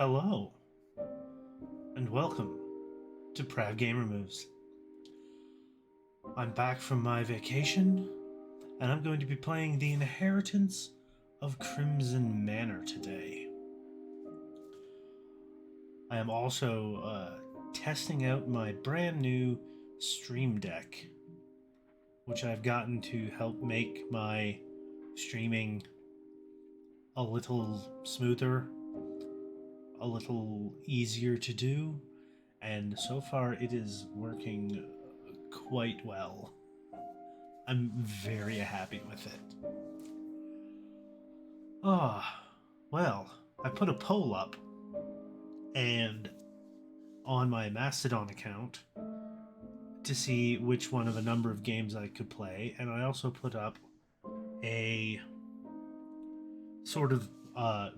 Hello, and welcome to Prav Gamer Moves. I'm back from my vacation, and I'm going to be playing The Inheritance of Crimson Manor today. I am also testing out my brand new Stream Deck, which I've gotten to help make my streaming a little smoother, a little easier to do, and so far it is working quite well. I'm very happy with it. Well, I put a poll up and on my Mastodon account to see which one of a number of games I could play, and I also put up a sort of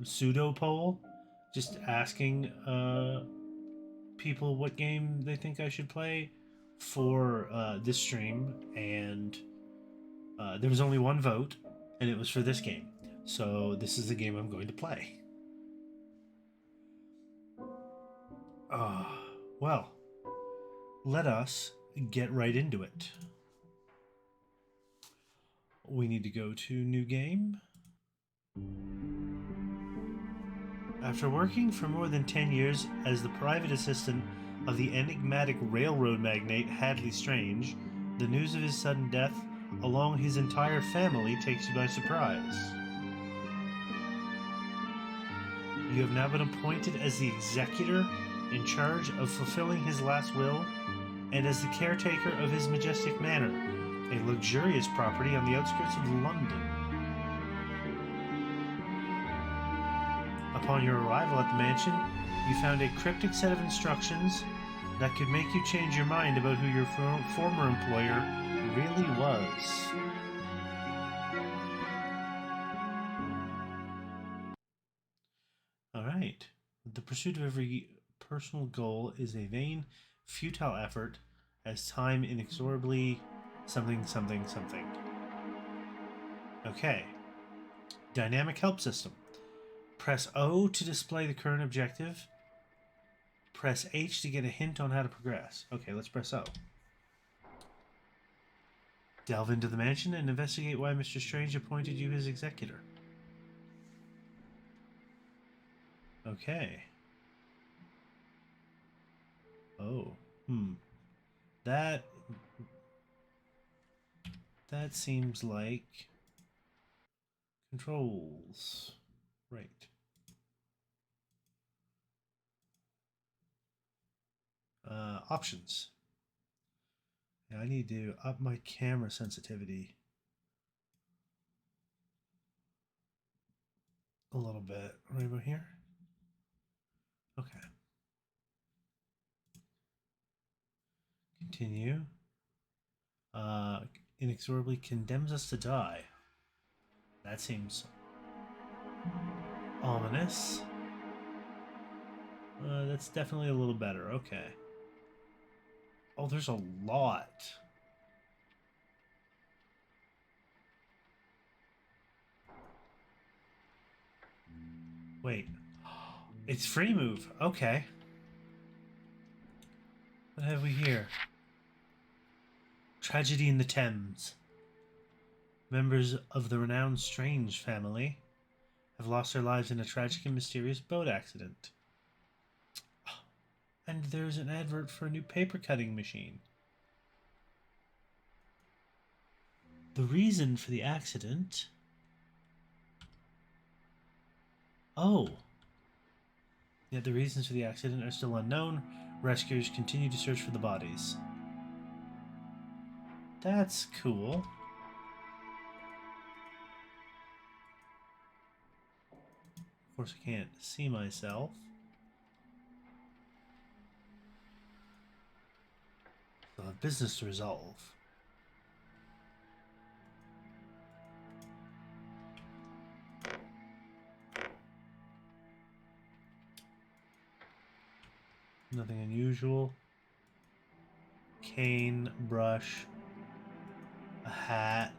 pseudo poll just asking people what game they think I should play for this stream, and there was only one vote, and it was for this game. So this is the game I'm going to play. Well, let us get right into it. We need to go to new game. After working for more than 10 years as the private assistant of the enigmatic railroad magnate Hadley Strange, the news of his sudden death along his entire family takes you by surprise. You have now been appointed as the executor in charge of fulfilling his last will and as the caretaker of his majestic manor, a luxurious property on the outskirts of London. Upon your arrival at the mansion, you found a cryptic set of instructions that could make you change your mind about who your former employer really was. Alright. The pursuit of every personal goal is a vain, futile effort as time inexorably something. Okay. Dynamic help system. Press O to display the current objective. Press H to get a hint on how to progress. Okay, let's press O. Delve into the mansion and investigate why Mr. Strange appointed you his executor. Okay. Oh. That seems like controls. Right. Options. Now I need to up my camera sensitivity a little bit. Right about here? Okay. Continue. Inexorably condemns us to die. That seems ominous. That's definitely a little better. Okay. Oh, there's a lot. Wait. It's free move. Okay. What have we here? Tragedy in the Thames. Members of the renowned Strange family have lost their lives in a tragic and mysterious boat accident. And there's an advert for a new paper cutting machine. The reason for the accident... Oh. Yet the reasons for the accident are still unknown. Rescuers continue to search for the bodies. That's cool. Of course I can't see myself. Still have business to resolve. Nothing unusual. Cane, brush, a hat,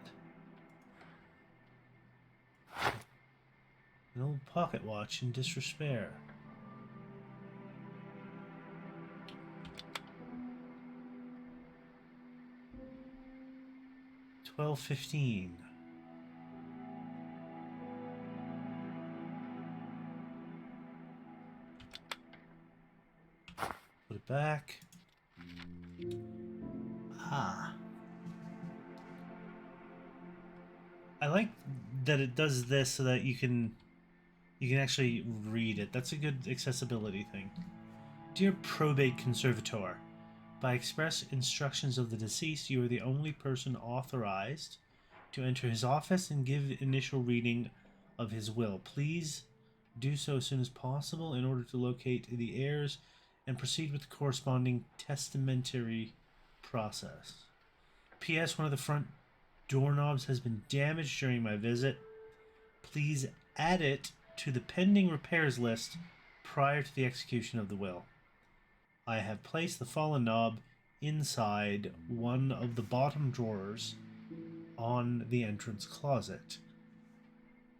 an old pocket watch in disrepair. 12:15. Put it back. Ah. I like that it does this so that you can actually read it. That's a good accessibility thing. Dear Probate Conservator, by express instructions of the deceased, you are the only person authorized to enter his office and give initial reading of his will. Please do so as soon as possible in order to locate the heirs and proceed with the corresponding testamentary process. P.S. One of the front doorknobs has been damaged during my visit. Please add it to the pending repairs list prior to the execution of the will. I have placed the fallen knob inside one of the bottom drawers on the entrance closet.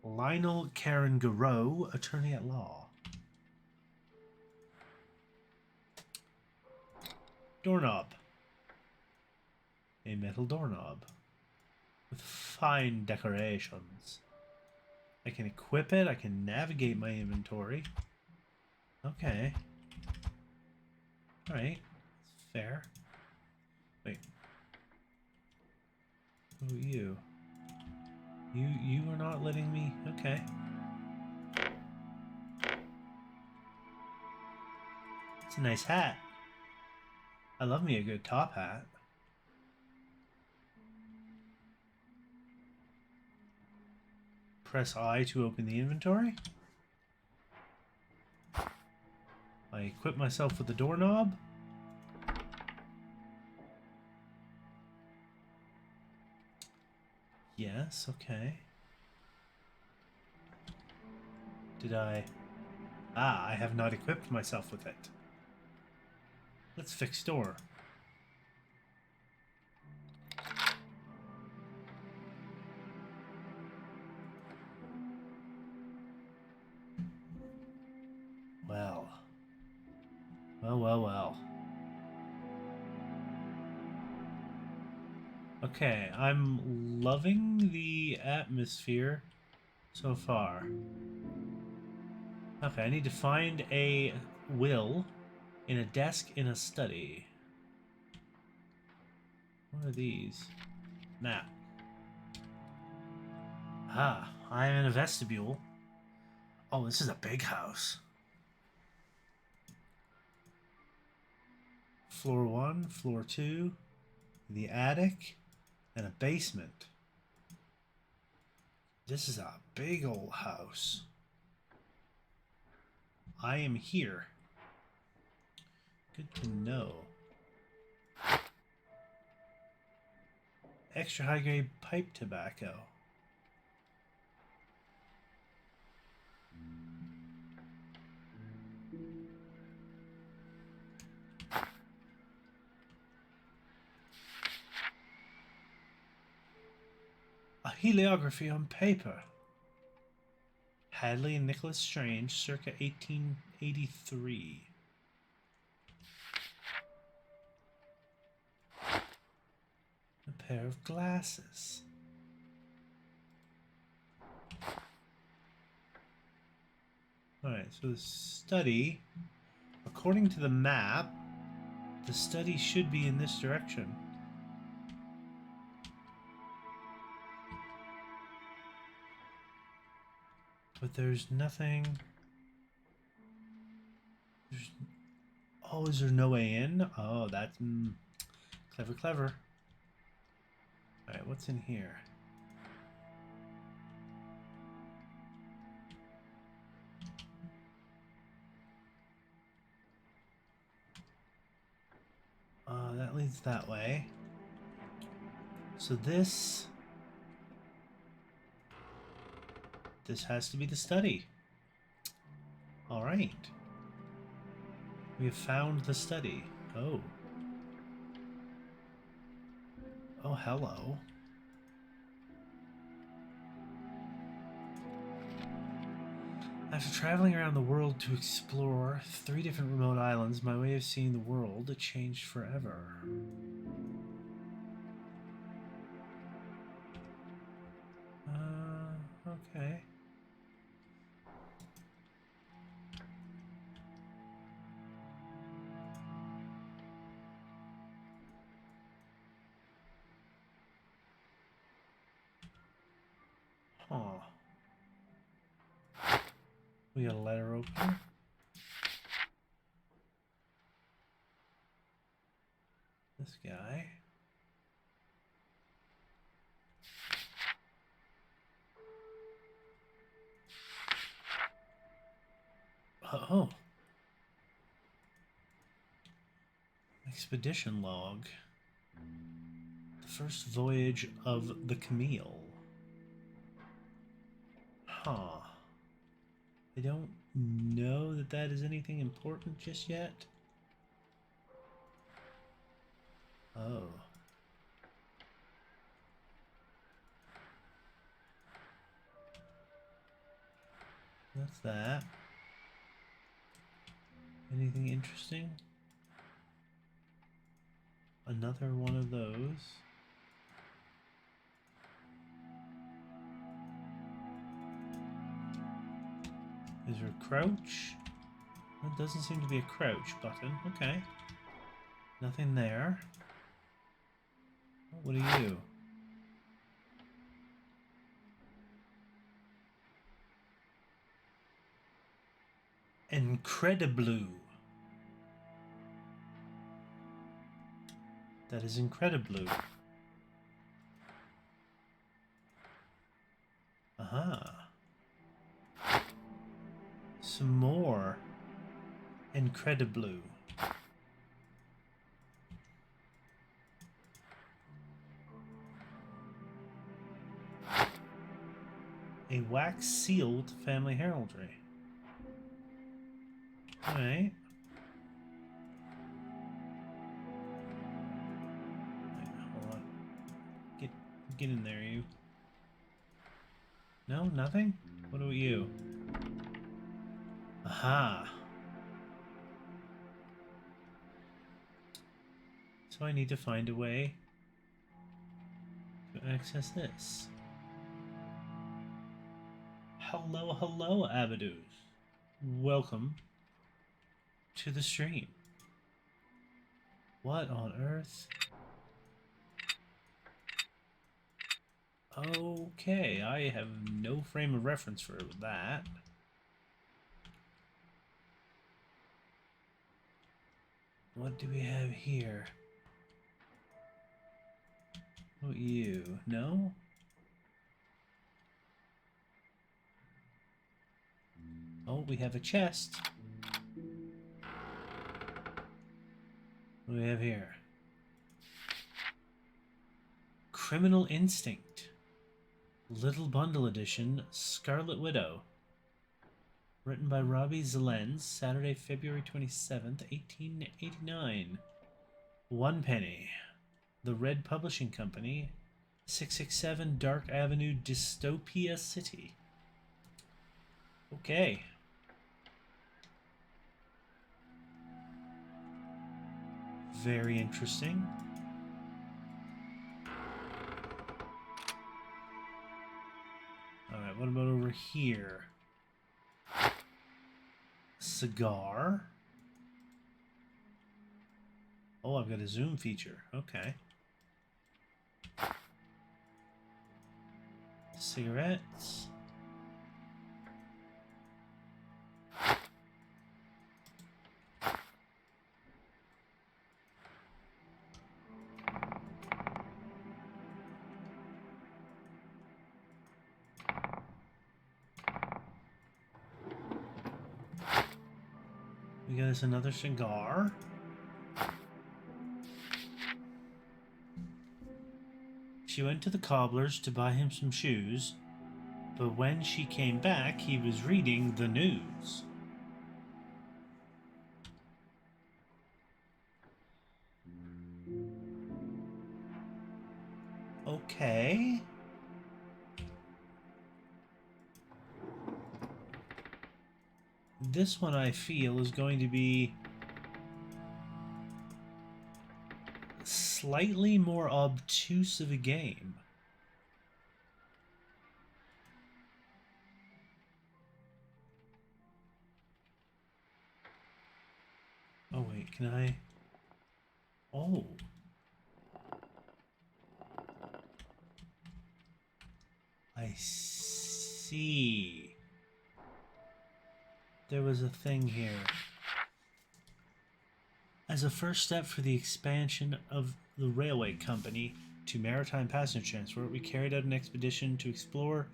Lionel Karen Garreau, attorney at law. Doorknob. A metal doorknob with fine decorations. I can equip it. I can navigate my inventory. Okay. Alright. Fair. Wait. Who are you? You are not letting me... Okay. It's a nice hat. I love me a good top hat. Press I to open the inventory. I equip myself with the doorknob. Yes, okay. Did I... Ah, I have not equipped myself with it. Let's fix door. Well. Well. Okay, I'm loving the atmosphere so far. Okay, I need to find a will in a desk in a study. What are these? Map. Ah, I am in a vestibule. Oh, this is a big house. Floor 1, floor 2, the attic, and a basement. This is a big old house. I am here. Good to know. Extra high grade pipe tobacco. A heliography on paper. Hadley and Nicholas Strange, circa 1883. A pair of glasses. Alright, so the study, according to the map, the study should be in this direction. But there's nothing... Oh, is there no way in? Oh, that's... clever. Alright, what's in here? That leads that way. So this has to be the study. Alright. We have found the study. Oh. Oh, hello. After traveling around the world to explore 3 different remote islands, my way of seeing the world changed forever. We got a letter opener. This guy. Oh. Expedition log. The first voyage of the Camille. Huh. I don't know that that is anything important just yet. Oh. That's that. Anything interesting? Another one of those. Is there a crouch? That doesn't seem to be a crouch button. Okay. Nothing there. What are you? Incrediblue. That is Incrediblue. Aha. Some more Incrediblue. A wax sealed family heraldry. Alright. Hold on. Get in there, you. No, nothing? What about you? Aha. So I need to find a way to access this. Hello, hello, Abadus. Welcome to the stream. What on earth? Okay, I have no frame of reference for that. What do we have here? Oh, you? No? Oh, we have a chest. What do we have here? Criminal Instinct. Little Bundle Edition, Scarlet Widow. Written by Robbie Zelens, Saturday, February 27th, 1889. 1 penny. The Red Publishing Company, 667 Dark Avenue, Dystopia City. Okay. Very interesting. Alright, what about over here? Cigar. Oh, I've got a zoom feature. Okay. Cigarettes. We got us another cigar. She went to the cobbler's to buy him some shoes, but when she came back, he was reading the news. Okay. This one, I feel, is going to be slightly more obtuse of a game. Oh, wait, can I... Oh. I see. There was a thing here. As a first step for the expansion of the railway company to maritime passenger transport, we carried out an expedition to explore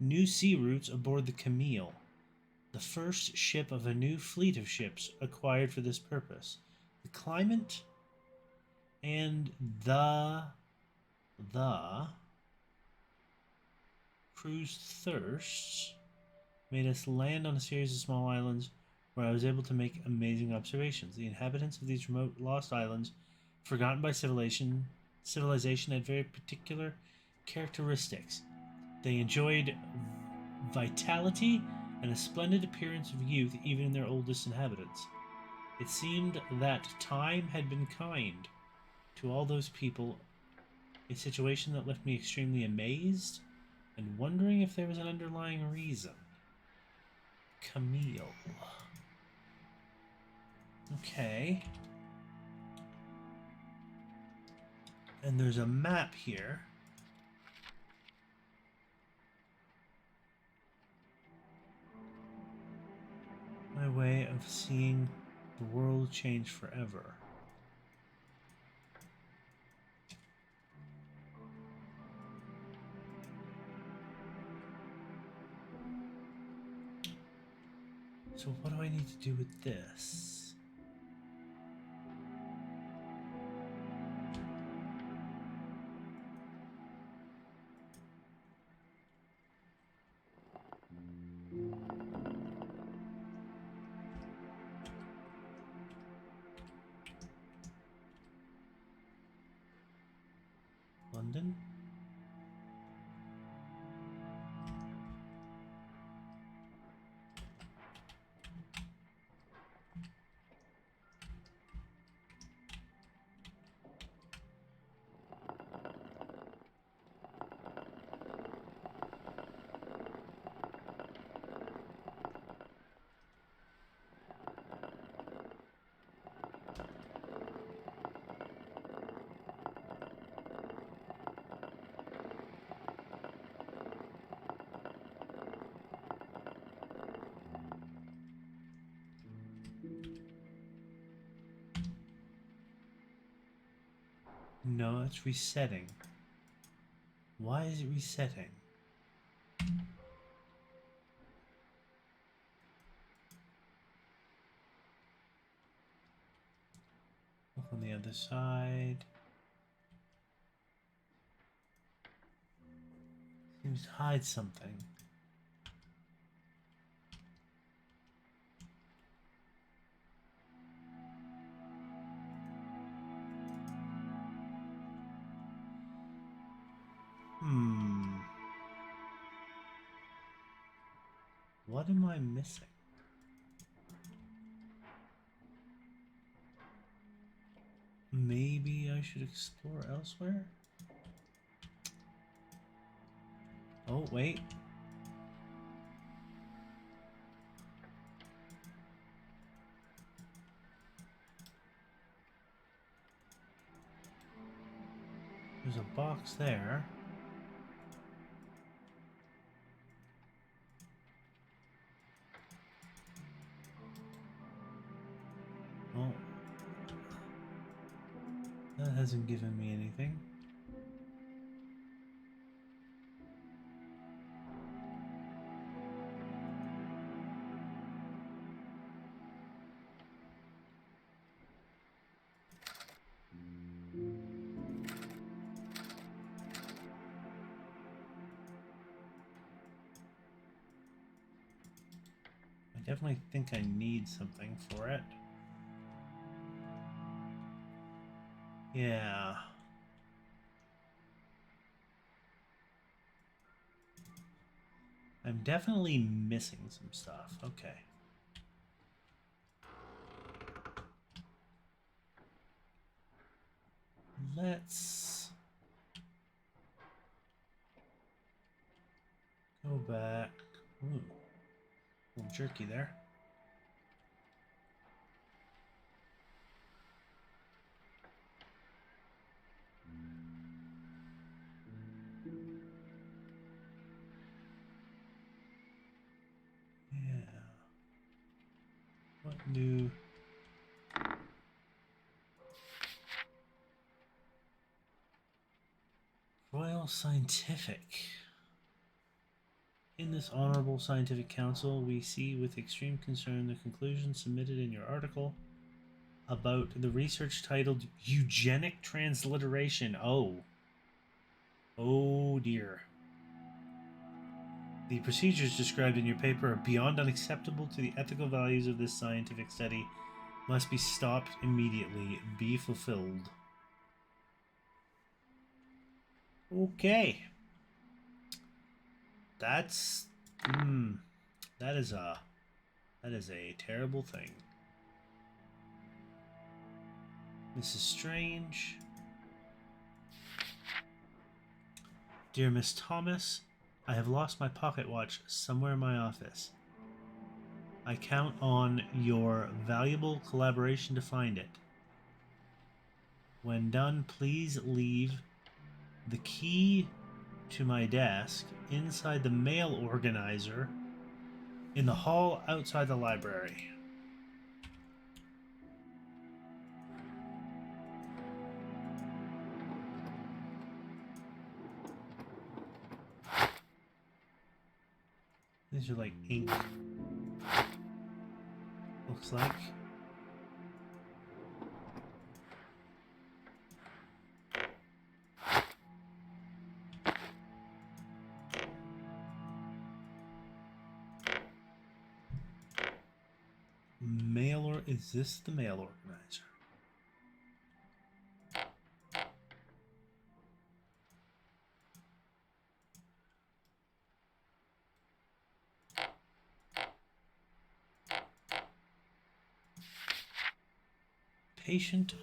new sea routes aboard the Camille, the first ship of a new fleet of ships acquired for this purpose. The climate and the crew's thirsts made us land on a series of small islands where I was able to make amazing observations. The inhabitants of these remote lost islands, forgotten by civilization, had very particular characteristics. They enjoyed vitality and a splendid appearance of youth even in their oldest inhabitants. It seemed that time had been kind to all those people, a situation that left me extremely amazed and wondering if there was an underlying reason. Camille. Okay. And there's a map here. My way of seeing the world change forever. So what do I need to do with this? London? No, it's resetting. Why is it resetting? Look on the other side. Seems to hide something. What am I missing? Maybe I should explore elsewhere? Oh, wait. There's a box there. Oh. That hasn't given me anything. I definitely think I need something for it. Yeah. I'm definitely missing some stuff. Okay. Let's go back. Ooh. A little jerky there. Yeah. do. Royal Scientific. In this honorable scientific council, we see with extreme concern the conclusions submitted in your article about the research titled Eugenic Transliteration. Oh. Oh dear. The procedures described in your paper are beyond unacceptable to the ethical values of this scientific study. Must be stopped immediately. Be fulfilled. Okay. That's that is a terrible thing. This is strange. Dear Miss Thomas, I have lost my pocket watch somewhere in my office. I count on your valuable collaboration to find it. When done, please leave the key to my desk inside the mail organizer in the hall outside the library. These are like ink. Looks like. Is this the mail organizer? Patient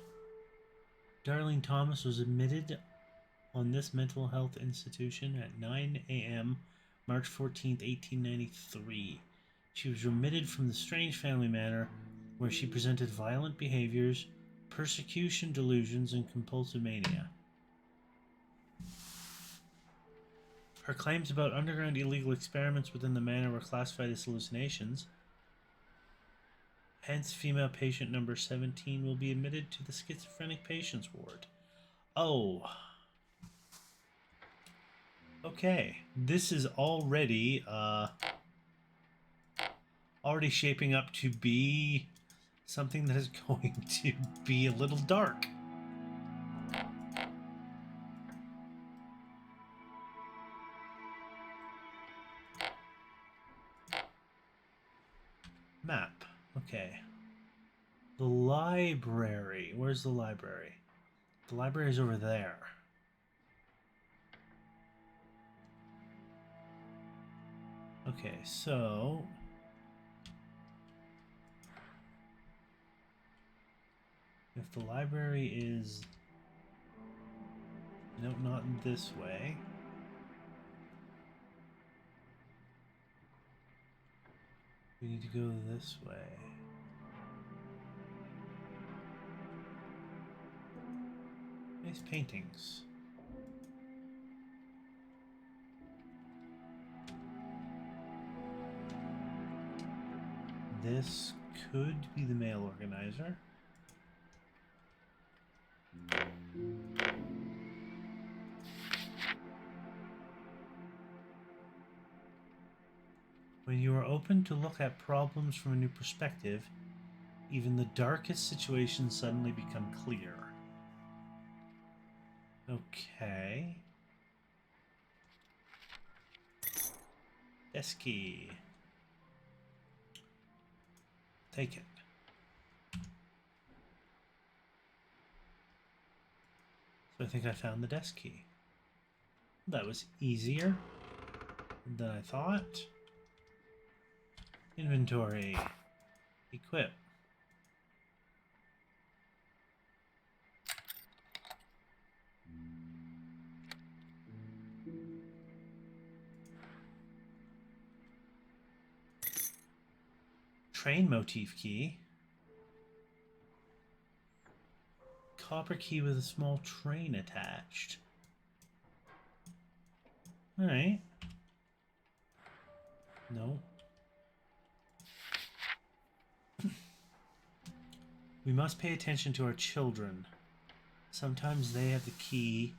Darlene Thomas was admitted on this mental health institution at 9 a.m. March 14th, 1893. She was remitted from the strange family manor where she presented violent behaviors, persecution delusions, and compulsive mania. Her claims about underground illegal experiments within the manor were classified as hallucinations. Hence, female patient number 17 will be admitted to the schizophrenic patients ward. Oh. Okay. This is already shaping up to be something that is going to be a little dark. Map. Okay. The library. Where's the library? The library is over there. Okay, so if the library is... No, not this way. We need to go this way. Nice paintings. This could be the mail organizer. When you are open to look at problems from a new perspective, even the darkest situations suddenly become clear. Okay. Desk key. Take it. So I think I found the desk key. That was easier than I thought. Inventory. Equip. Train motif key. Copper key with a small train attached. Alright. No. We must pay attention to our children. Sometimes they have the key.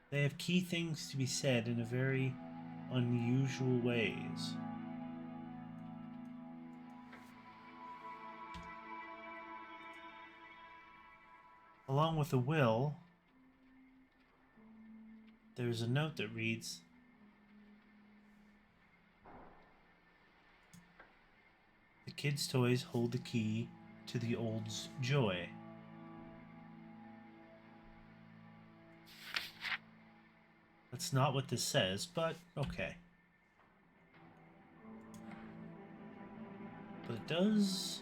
They have key things to be said in a very unusual ways. Along with the will, there's a note that reads, "The kids' toys hold the key to the old's joy." That's not what this says, but okay. But it does...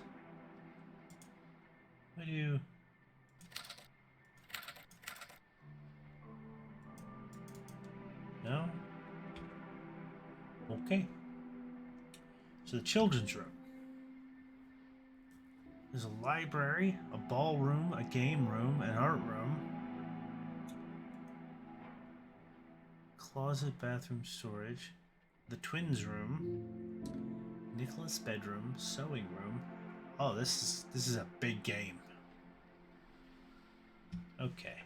I do... No? Okay. So the children's room. There's a library, a ballroom, a game room, an art room, closet, bathroom, storage, the twins' room, Nicholas' bedroom, sewing room. Oh, this is a big game. Okay.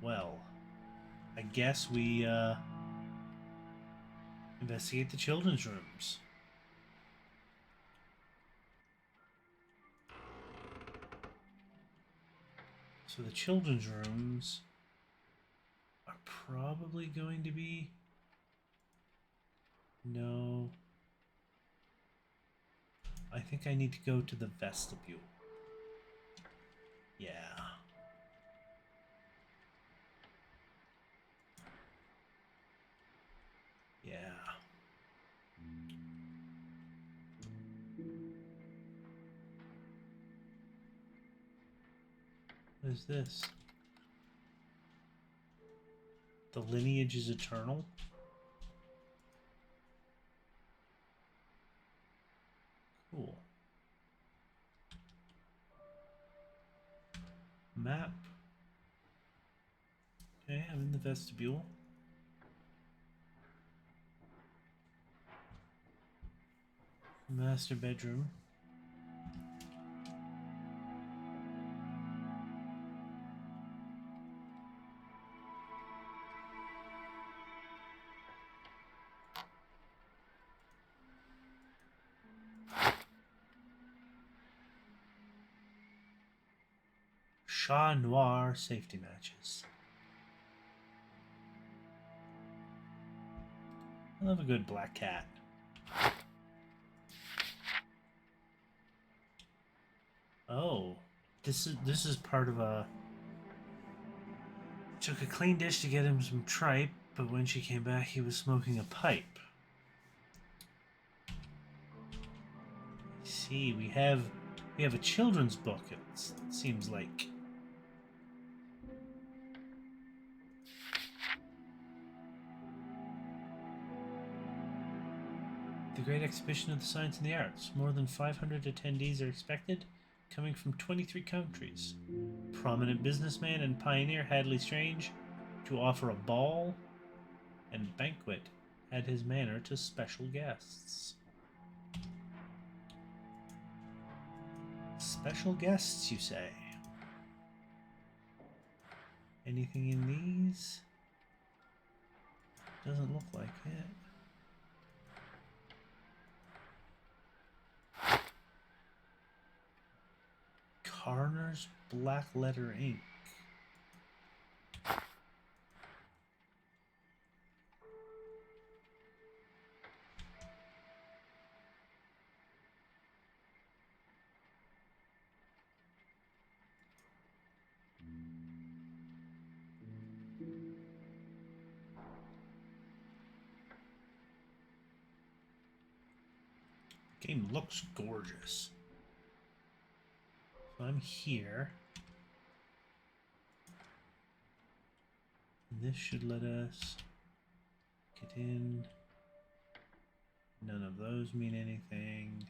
Well, I guess we investigate the children's rooms. So the children's rooms are probably going to be... No. I think I need to go to the vestibule. Yeah. Yeah. What is this? The lineage is eternal? Cool. Map. Okay, I'm in the vestibule. Master bedroom. Chat Noir safety matches. I love a good black cat. Oh, this is part of a... Took a clean dish to get him some tripe, but when she came back, he was smoking a pipe. See, we have a children's book. It seems like. The Great Exhibition of the Science and the Arts. More than 500 attendees are expected, coming from 23 countries. Prominent businessman and pioneer Hadley Strange to offer a ball and banquet at his manor to special guests. Special guests, you say? Anything in these? Doesn't look like it. Carner's Black Letter Ink. Game looks gorgeous. So I'm here. And this should let us get in. None of those mean anything.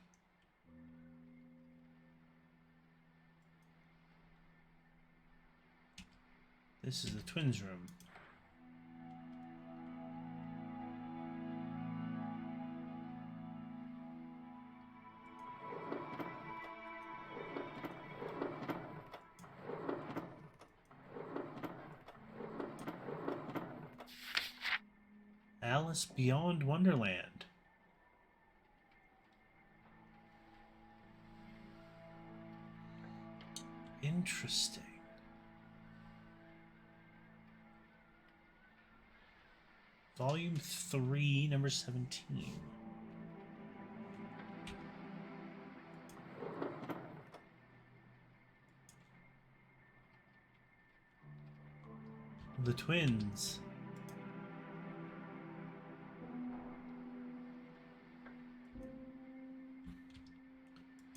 This is the twins' room. Alice Beyond Wonderland. Interesting. Volume 3, number 17. The twins.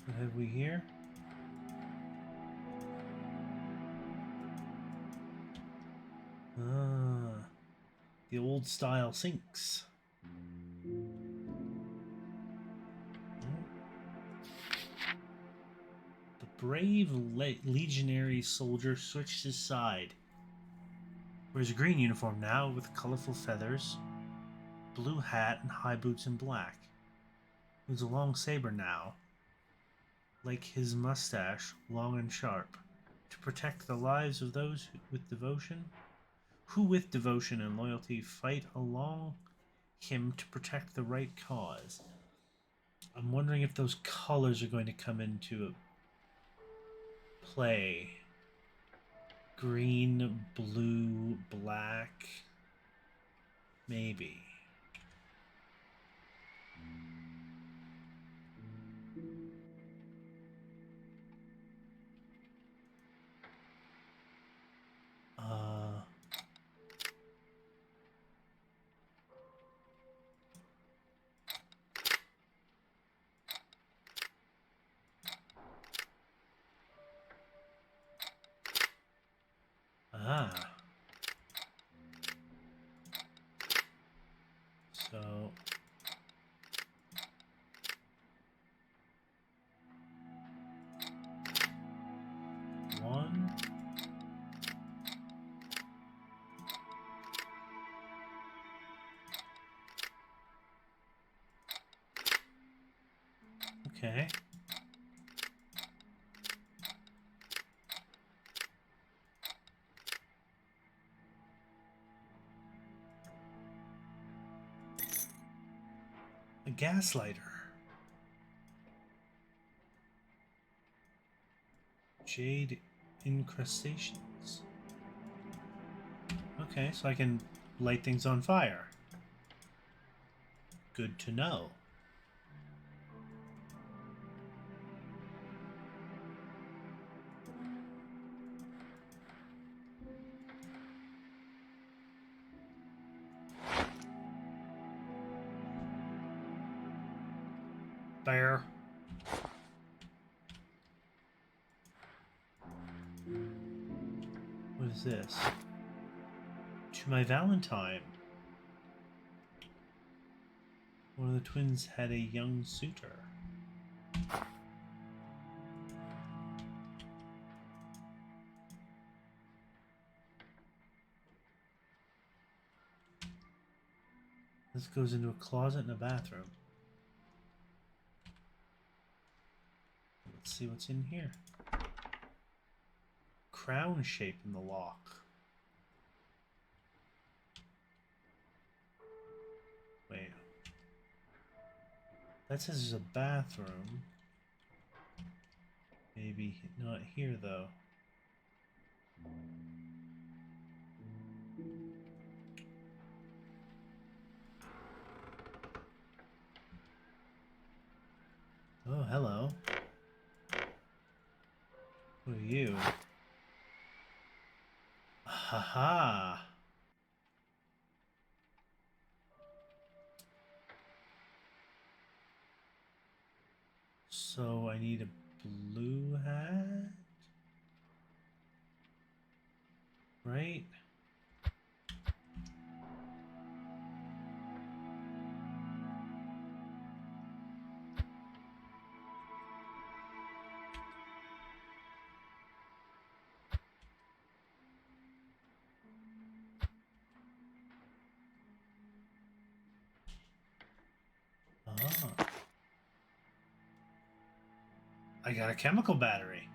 What have we here? Ah, the old style sinks. The brave legionary soldier switched his side. Wears a green uniform now with colorful feathers, blue hat, and high boots in black. He has a long saber now, like his mustache, long and sharp, to protect the lives of those with devotion, who with devotion and loyalty fight along him to protect the right cause. I'm wondering if those colors are going to come into play. Green, blue, black. Maybe. So one. Okay. A gaslighter. Jade incrustations. Okay, so I can light things on fire. Good to know. Bear. What is this? To my Valentine. One of the twins had a young suitor. This goes into a closet and a bathroom. Let's see what's in here. Crown shape in the lock. Wait. That says there's a bathroom. Maybe not here though. Oh, hello. Who are you? Haha. So I need a blue hat? Right? Ah. I got a chemical battery.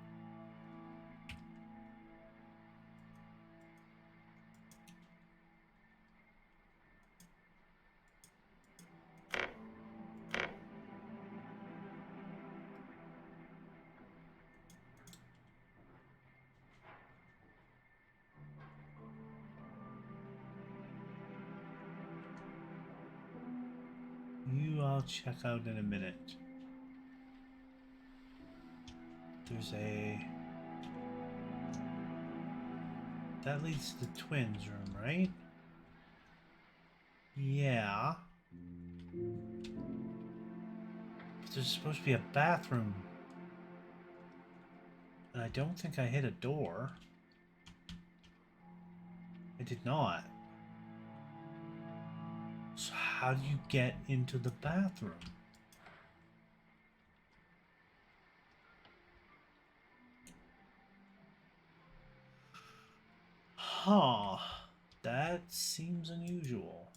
I'll check out in a minute. There's a... That leads to the twins' room, right? Yeah. But there's supposed to be a bathroom. And I don't think I hit a door. I did not. So how do you get into the bathroom? Huh. That seems unusual.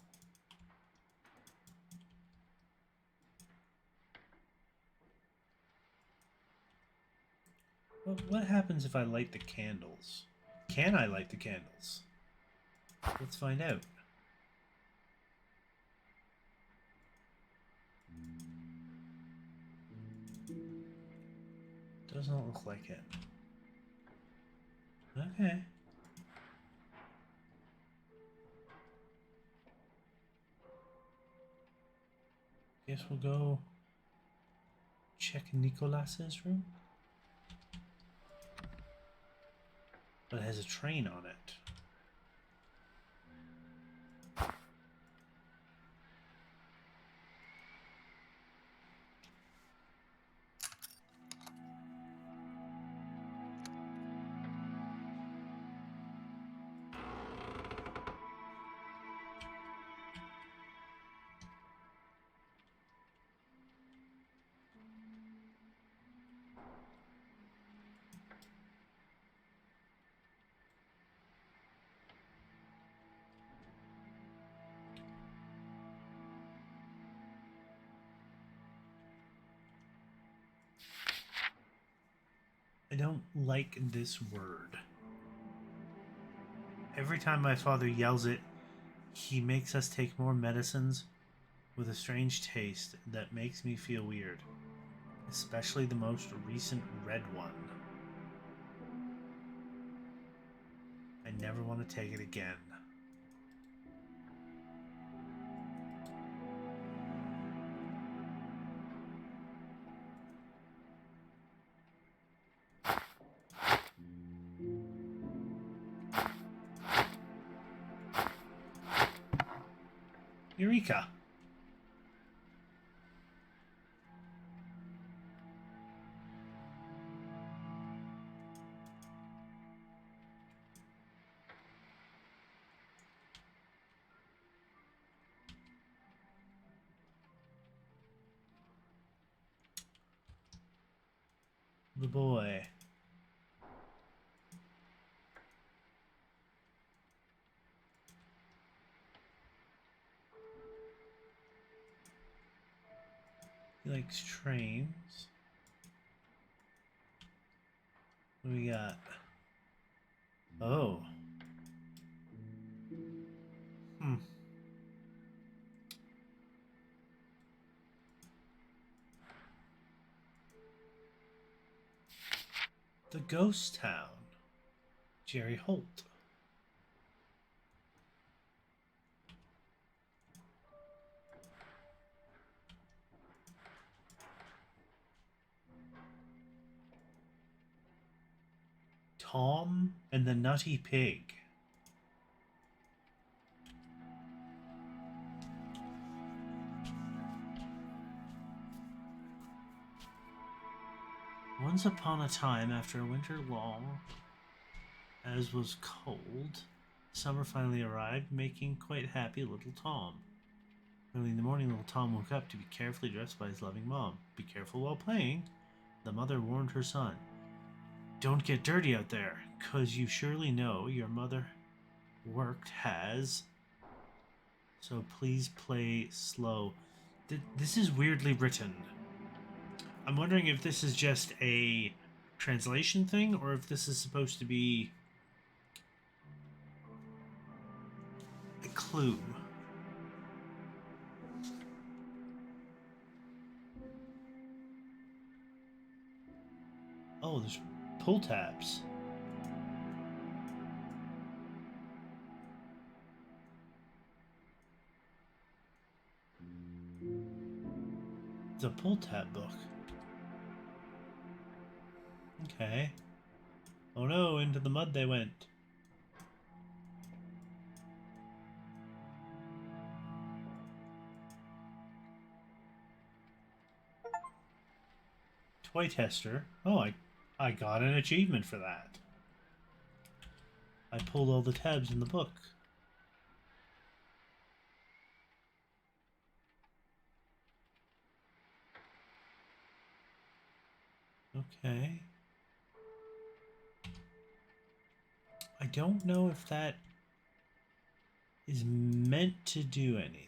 Well, what happens if I light the candles? Can I light the candles? Let's find out. Doesn't look like it. Okay. Guess we'll go check Nicolas's room. But it has a train on it. I don't like this word. Every time my father yells it, he makes us take more medicines with a strange taste that makes me feel weird. Especially the most recent red one. I never want to take it again. Eureka! The boy. He likes trains. What do we got? Oh. The Ghost Town. Jerry Holt. Tom and the Nutty Pig. Once upon a time, after a winter long, as was cold, summer finally arrived, making quite happy little Tom. Early in the morning, little Tom woke up to be carefully dressed by his loving mom. Be careful while playing, the mother warned her son. Don't get dirty out there, 'cause you surely know your mother worked has. So please play slow. This is weirdly written. I'm wondering if this is just a translation thing or if this is supposed to be a clue. Oh, there's pull tabs. It's a pull tab book. Okay. Oh no, into the mud they went. Toy tester. Oh, I got an achievement for that. I pulled all the tabs in the book. Okay. I don't know if that is meant to do anything.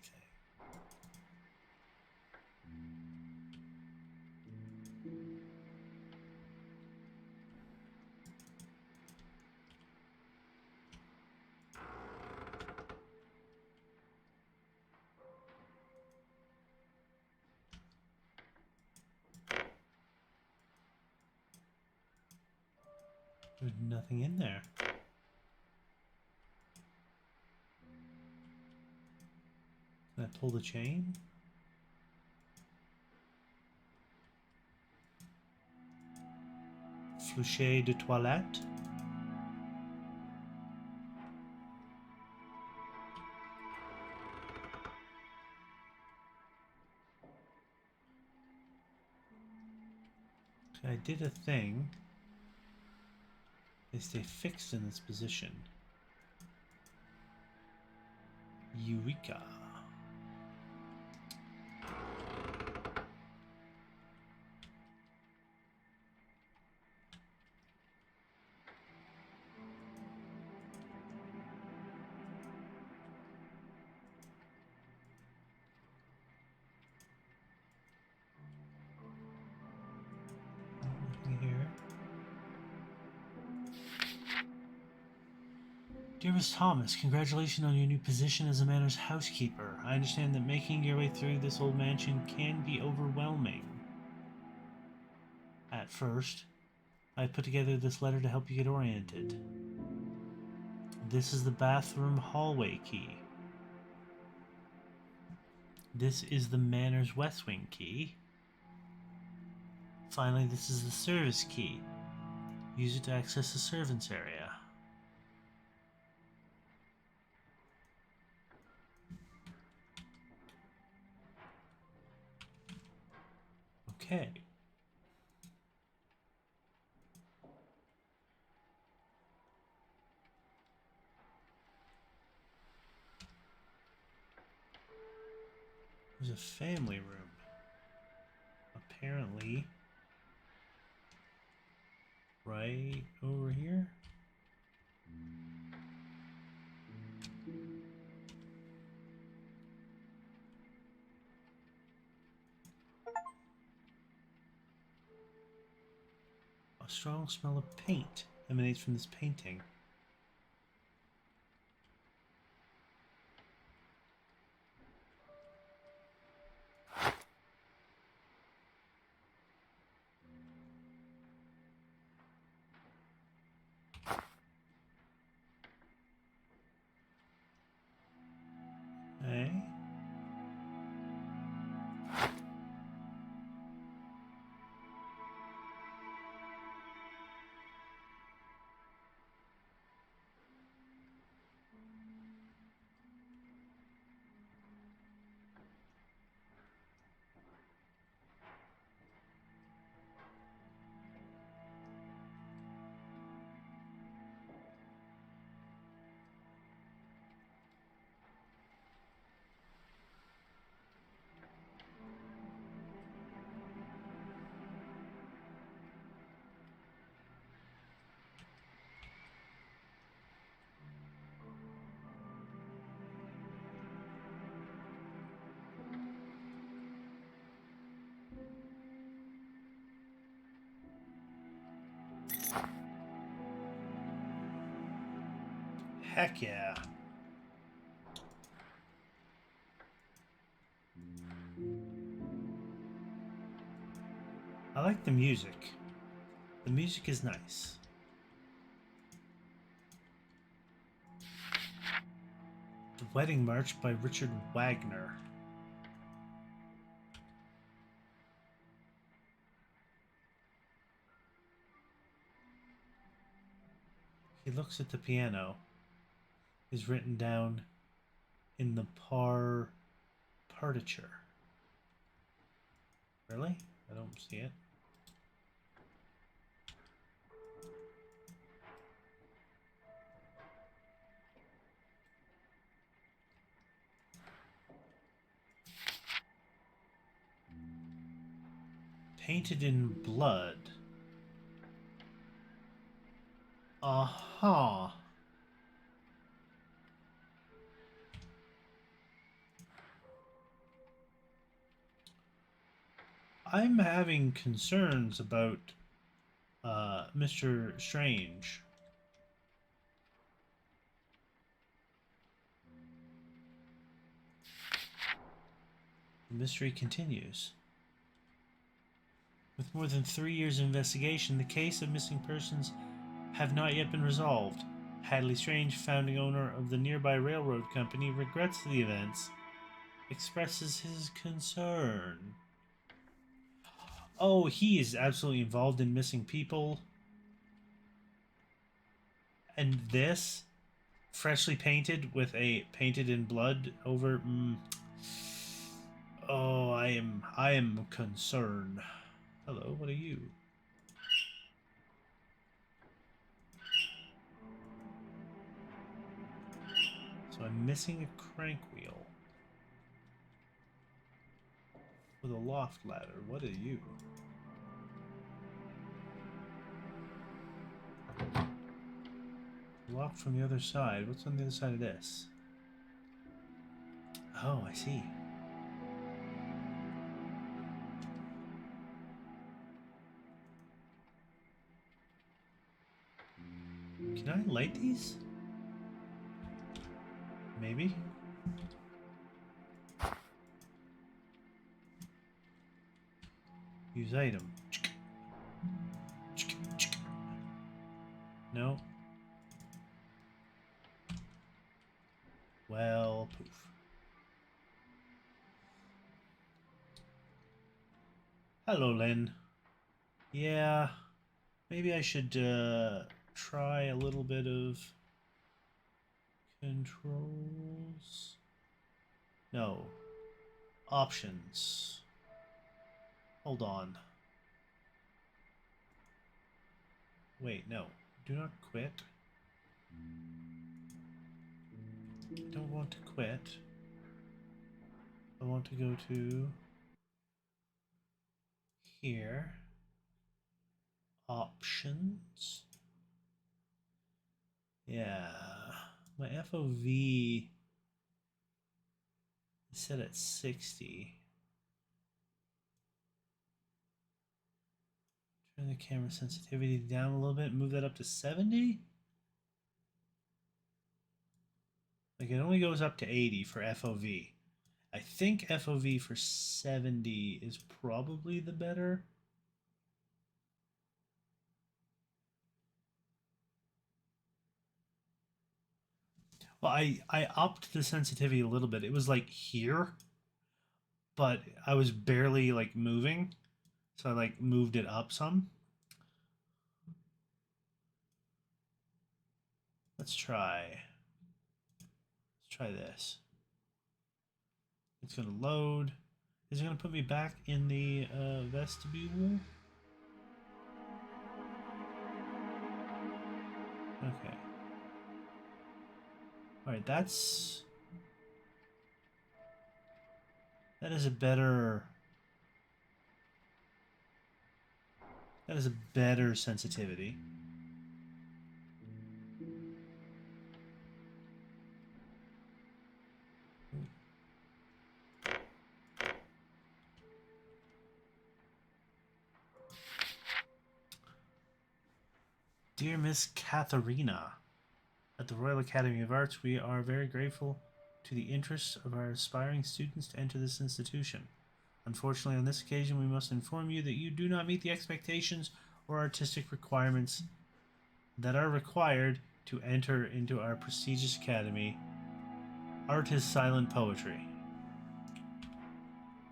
There's nothing in there. Can I pull the chain? Fluchet de toilette? I did a thing. They stay fixed in this position. Eureka. Nothing here. Dearest Thomas, congratulations on your new position as a Manor's housekeeper. I understand that making your way through this old mansion can be overwhelming. At first, I put together this letter to help you get oriented. This is the bathroom hallway key. This is the Manor's West Wing key. Finally, this is the service key. Use it to access the servants area. Okay. There's a family room. Apparently, right over here. A strong smell of paint emanates from this painting. Okay. Heck yeah. I like the music. The music is nice. The Wedding March by Richard Wagner. He looks at the piano. Is written down in the partiture. Really? I don't see it. Painted in blood. Uh-huh. I'm having concerns about Mr. Strange. The mystery continues. With more than 3 years of investigation, the case of missing persons have not yet been resolved. Hadley Strange, founding owner of the nearby railroad company, regrets the events, expresses his concern. Oh, he is absolutely involved in missing people. And this, freshly painted with a painted in blood over. Oh, I am concerned. Hello, what are you? So I'm missing a crank wheel with a loft ladder. What are you? Locked from the other side. What's on the other side of this? Oh, I see. Can I light these? Maybe? Use item. No. Well, poof. Hello, Lynn. Yeah, maybe I should try a little bit of controls. No. Options. Hold on. Wait, no. Do not quit. I don't want to quit. I want to go to here. Options. Yeah. My FOV is set at 60. Turn the camera sensitivity down a little bit. Move that up to 70. Like it only goes up to 80 for FOV. I think FOV for 70 is probably the better. Well, I upped the sensitivity a little bit. It was like here, but I was barely like moving. So I like moved it up some. Let's try. Let's try this. It's gonna load. Is it gonna put me back in the vestibule? Okay. Alright, that is a better sensitivity. Dear Miss Katharina, at the Royal Academy of Arts, we are very grateful to the interests of our aspiring students to enter this institution. Unfortunately, on this occasion, we must inform you that you do not meet the expectations or artistic requirements that are required to enter into our prestigious academy. Art is silent poetry.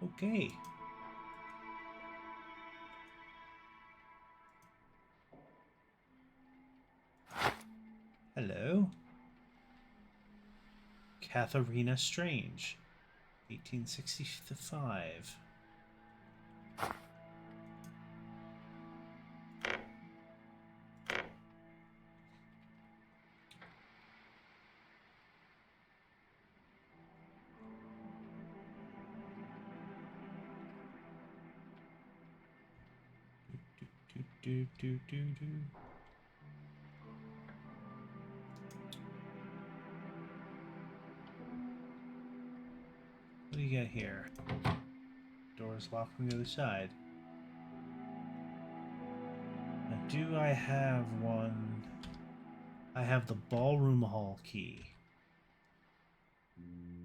Okay. Hello. Katharina Strange, 1865. Do. What do you got here? Door's locked from the other side. Now, do I have one? I have the ballroom hall key.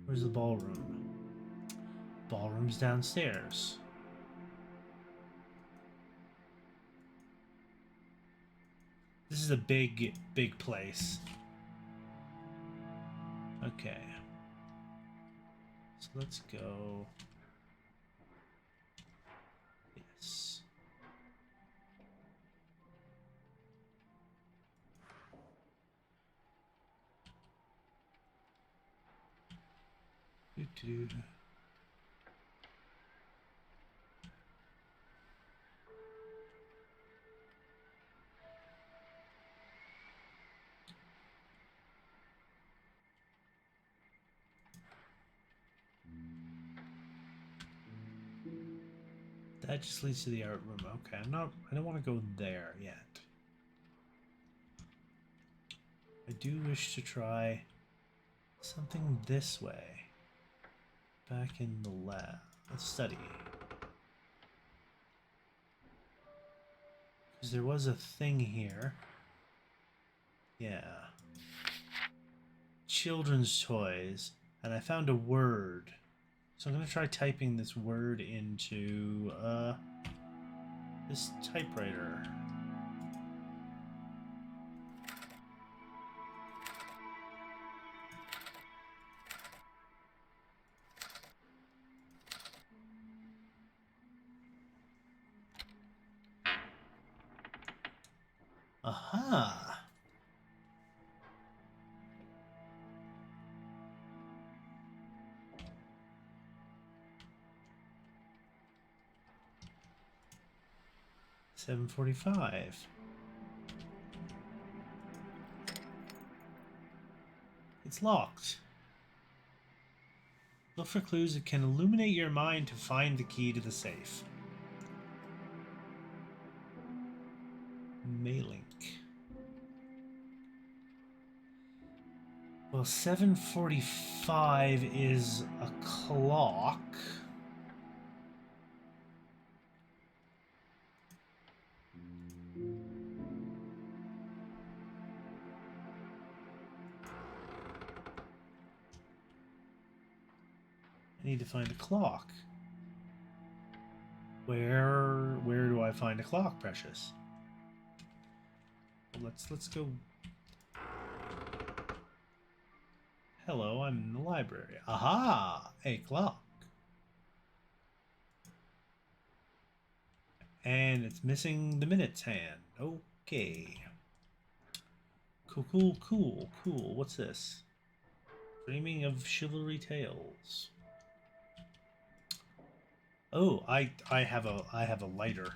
Where's the ballroom? Ballroom's downstairs. This is a big place. Okay. So let's go. Yes. Do. That just leads to the art room. Okay, I don't want to go there yet. I do wish to try something this way. Back in the lab. Let's study. Because there was a thing here. Yeah. Children's toys. And I found a word. So I'm going to try typing this word into this typewriter. Aha! $7.45. It's locked. Look for clues that can illuminate your mind to find the key to the safe. Mailink. Well, 7:45 is a clock. I need to find a clock. Where do I find a clock, Precious? Well, let's go. Hello, I'm in the library. Aha! A clock. And it's missing the minutes hand. Okay. Cool. What's this? Dreaming of Chivalry Tales. Oh, I have a lighter.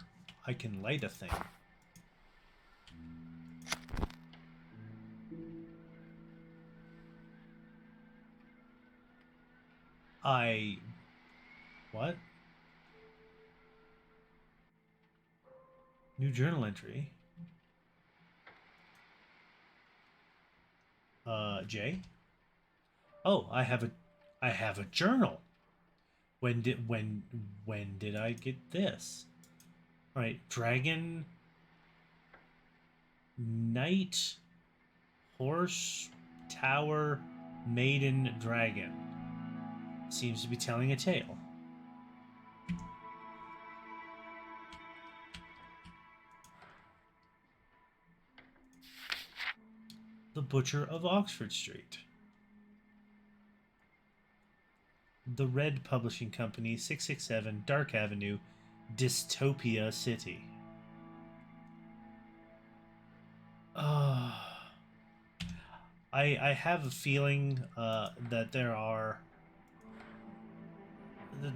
I can light a thing. What? New journal entry. J? Oh, I have a journal. When did I get this? All right, dragon, knight, horse, tower, maiden, dragon. Seems to be telling a tale. The Butcher of Oxford Street. The Red Publishing Company, 667 Dark Avenue, Dystopia City. I have a feeling that there are the,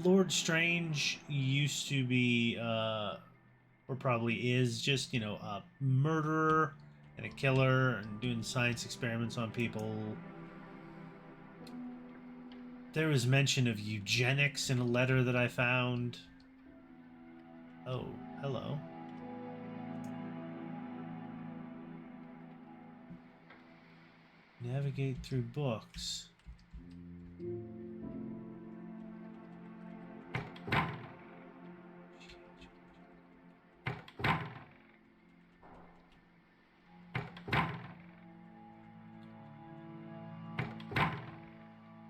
Lord Strange used to be or probably is just, you know, a murderer and a killer and doing science experiments on people. There was mention of eugenics in a letter that I found. Oh, hello. Navigate through books.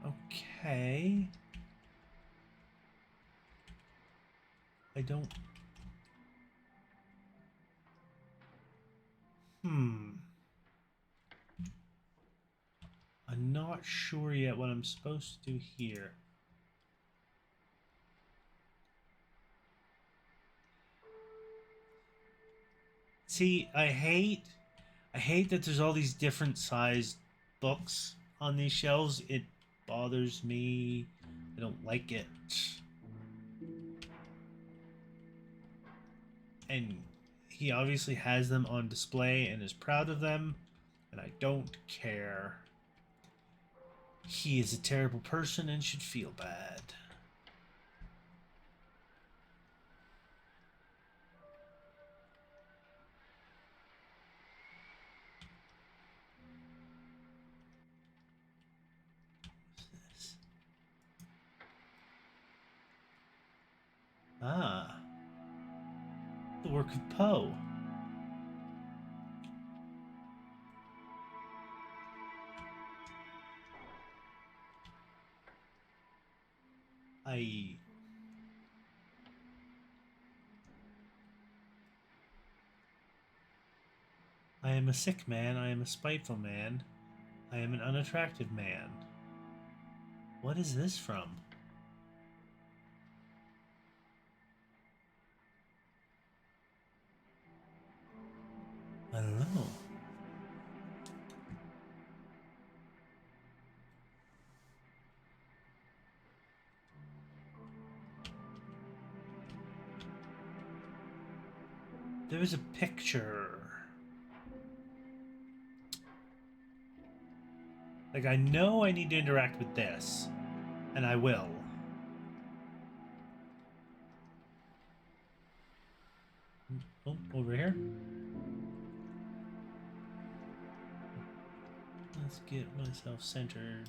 Okay. I don't... I'm not sure yet what I'm supposed to do here. See, I hate that there's all these different sized books on these shelves. It bothers me. I don't like it. And he obviously has them on display and is proud of them, and I don't care. He is a terrible person and should feel bad. What's this? Ah, the work of Poe. I I am a sick man, I am a spiteful man, I am an unattractive man. What is this from? I don't know. There is a picture. Like, I know I need to interact with this, and I will. Oh, over here. Let's get myself centered.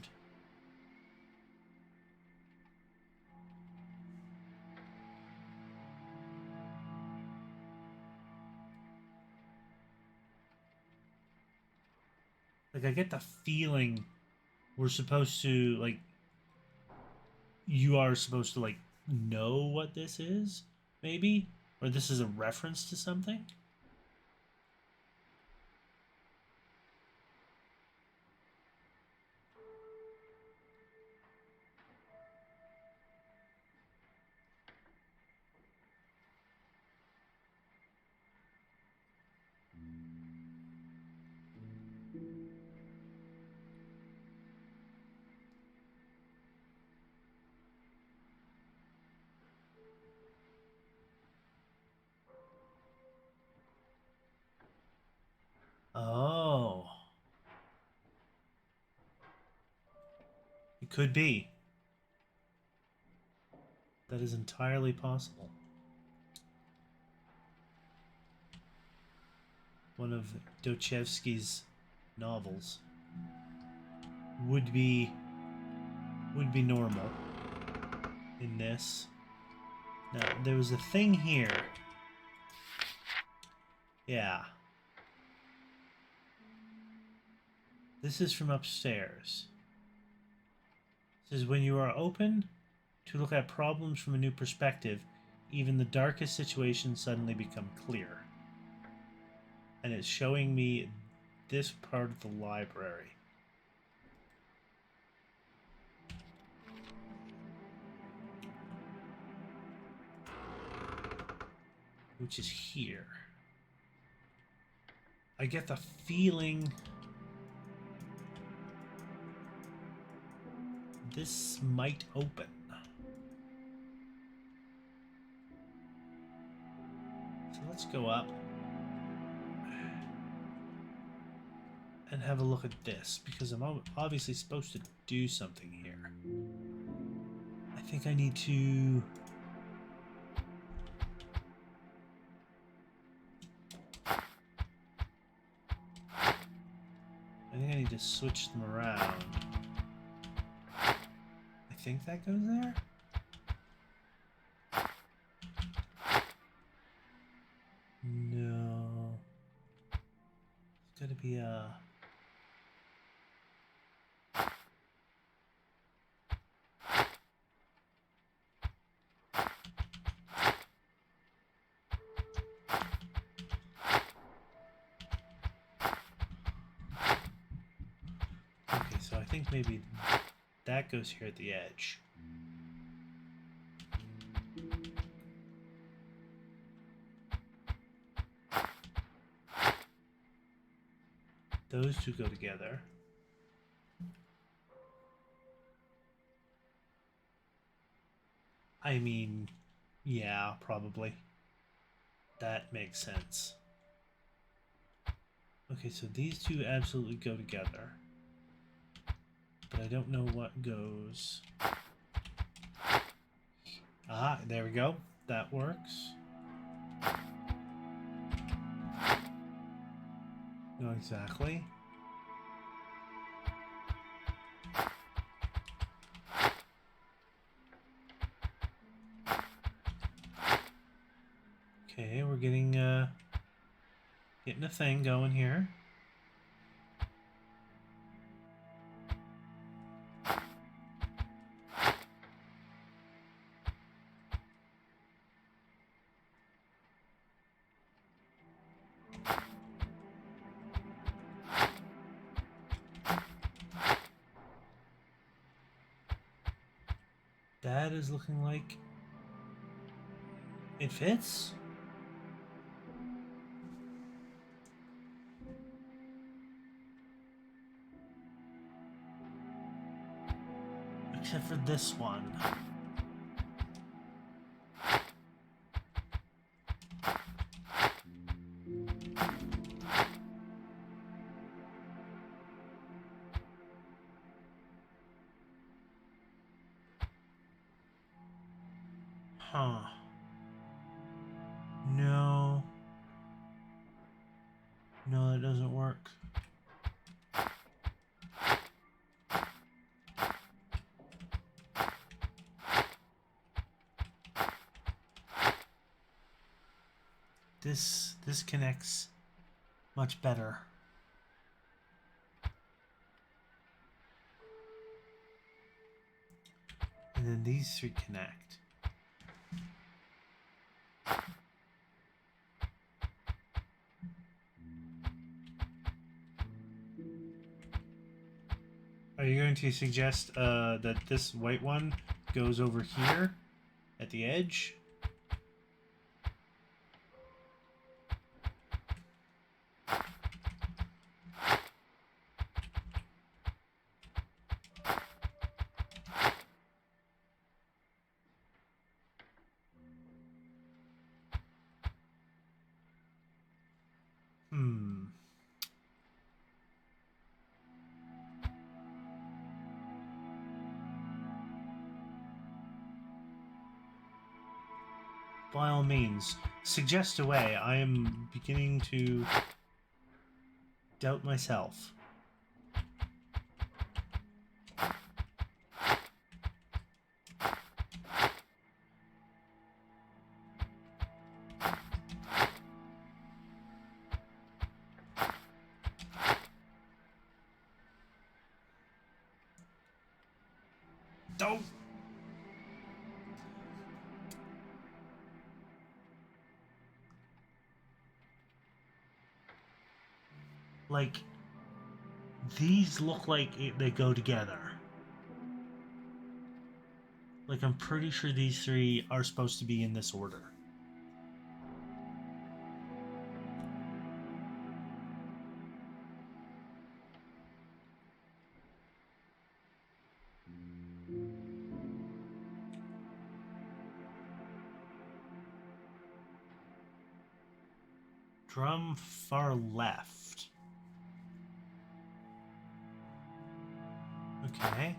Like, I get the feeling we're supposed to, like, you are supposed to, like, know what this is, maybe? Or this is a reference to something? Oh. It could be. That is entirely possible. One of Dostoevsky's novels would be normal in this. Now, there was a thing here. Yeah. This is from upstairs. It says, when you are open to look at problems from a new perspective, even the darkest situations suddenly become clear. And it's showing me this part of the library. Which is here. I get the feeling this might open. So let's go up and have a look at this, because I'm obviously supposed to do something here. I think I need to... I think I need to switch them around. I think that goes there? No. It's gotta be a... Okay, so I think maybe that goes here at the edge. Those two go together. I mean, yeah, probably. That makes sense. Okay, so these two absolutely go together. But I don't know what goes... Ah, there we go. That works. Not exactly. Okay, we're getting a thing going here. That is looking like it fits. Except for this one. Huh. No. No, that doesn't work. This connects much better. And then these three connect. Are you going to suggest that this white one goes over here at the edge? By all means, suggest away. I am beginning to doubt myself. Don't! Like, these look like they go together. Like, I'm pretty sure these three are supposed to be in this order. Drum far left. Okay.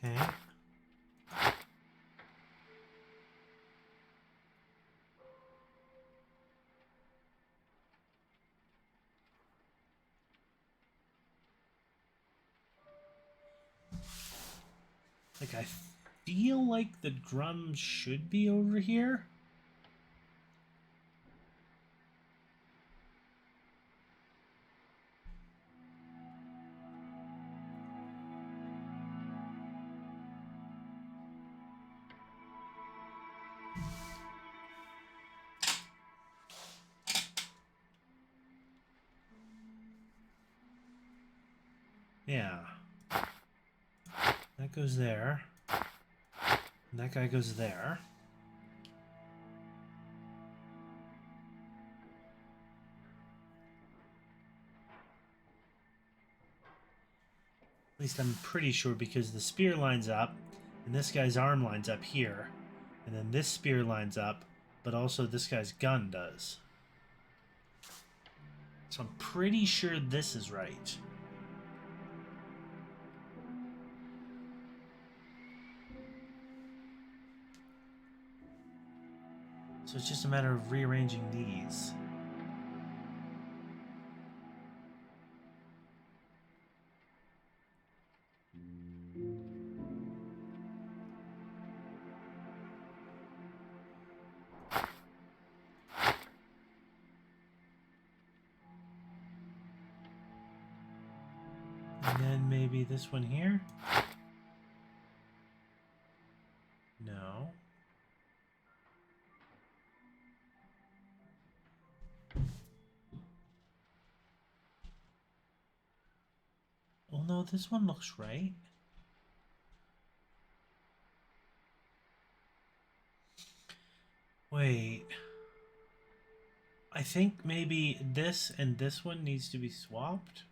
Okay. Like, I feel like the drum should be over here. Yeah. That goes there. And that guy goes there. At least I'm pretty sure, because the spear lines up, and this guy's arm lines up here, and then this spear lines up, but also this guy's gun does. So I'm pretty sure this is right. So it's just a matter of rearranging these. And then maybe this one here? No. Oh no, this one looks right. Wait. I think maybe this and this one needs to be swapped.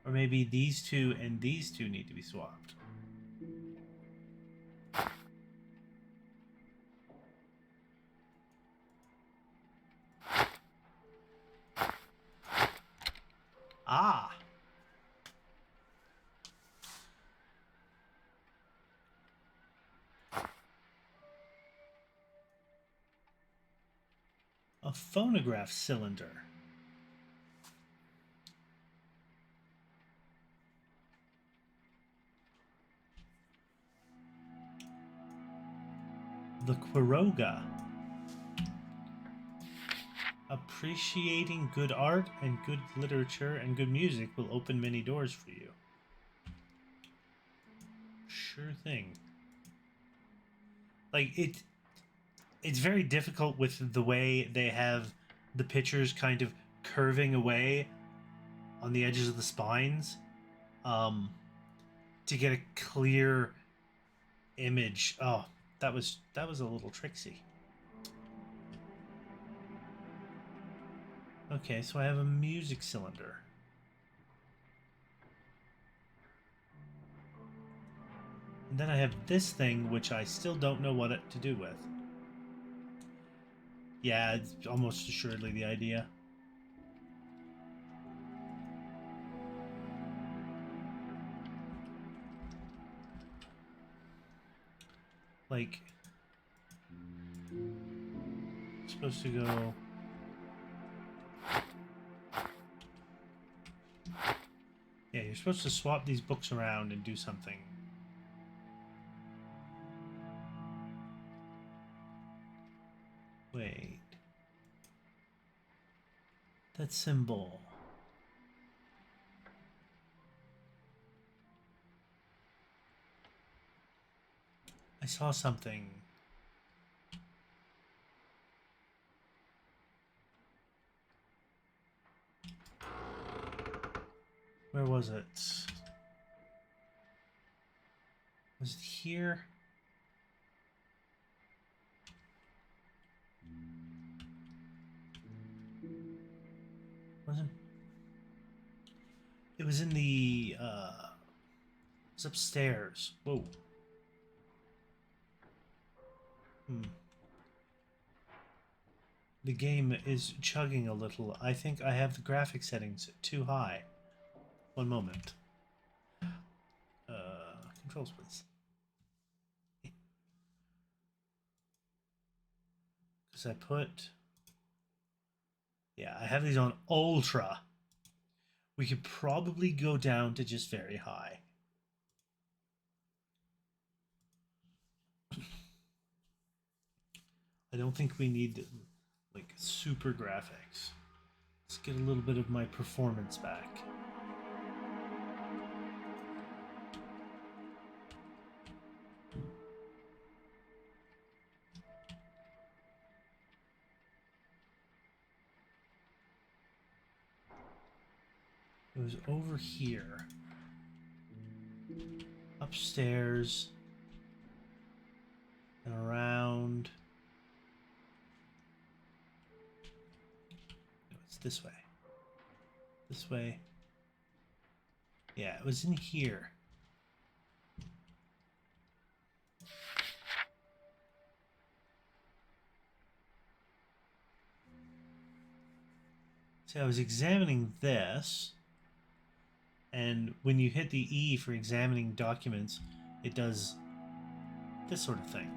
Or maybe these two and these two need to be swapped. Ah! A phonograph cylinder. The Quiroga. Appreciating good art and good literature and good music will open many doors for you. Sure thing. Like, it's very difficult with the way they have the pictures kind of curving away on the edges of the spines, to get a clear image. Oh, that was a little tricksy. Okay, so I have a music cylinder. And then I have this thing, which I still don't know what to do with. Yeah, it's almost assuredly the idea. Like, it's supposed to go... Yeah, you're supposed to swap these books around and do something. Wait. That symbol. saw something. Where was it? Was it here? Wasn't. It was in the, it was upstairs. Whoa. The game is chugging a little. I think I have the graphic settings too high. One moment. Controls, please. Because I put... Yeah, I have these on ultra. We could probably go down to just very high. I don't think we need like super graphics. Let's get a little bit of my performance back. It was over here. Upstairs. And around. No, it's this way. This way. Yeah, it was in here. So I was examining this, and when you hit the E for examining documents, it does this sort of thing.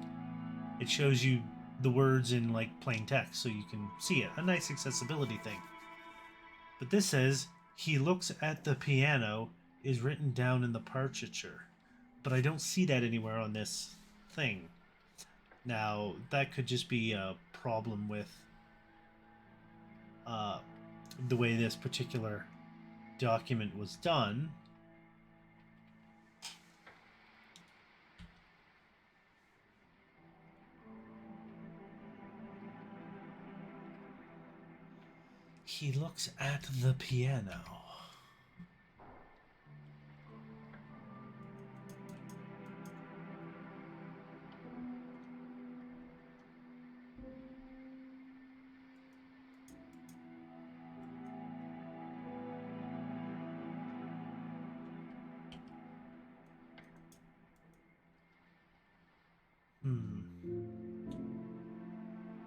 It shows you the words in like plain text so you can see it. A nice accessibility thing. But this says, he looks at the piano is written down in the partiture. But I don't see that anywhere on this thing. Now, that could just be a problem with the way this particular document was done. He looks at the piano.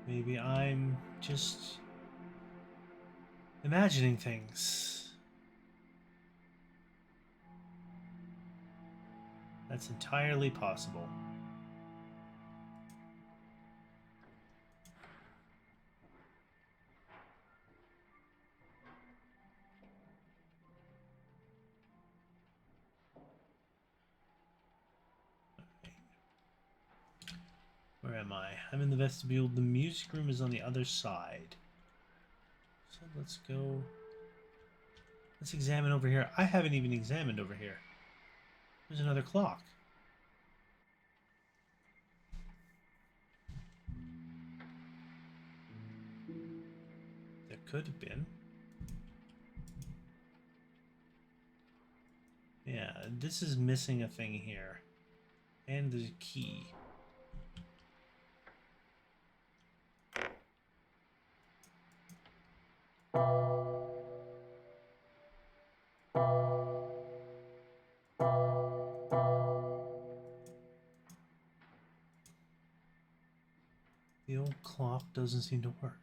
Maybe I'm just imagining things. That's entirely possible. Where am I? I'm in the vestibule. The music room is on the other side. So let's go. Let's examine over here. I haven't even examined over here. There's another clock. There could have been. Yeah, this is missing a thing here. And there's a key. The old clock doesn't seem to work.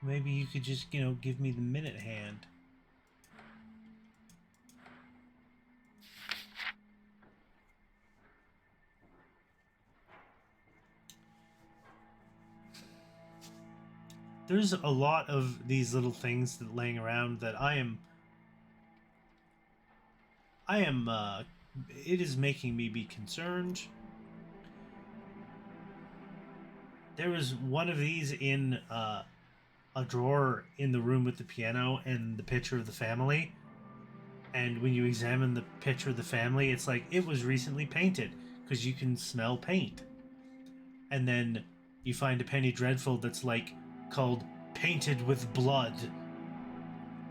Maybe you could just, give me the minute hand. There's a lot of these little things that laying around that it is making me be concerned. There was one of these in a drawer in the room with the piano and the picture of the family. And when you examine the picture of the family, it's like it was recently painted because you can smell paint. And then you find a penny dreadful that's like called Painted with Blood.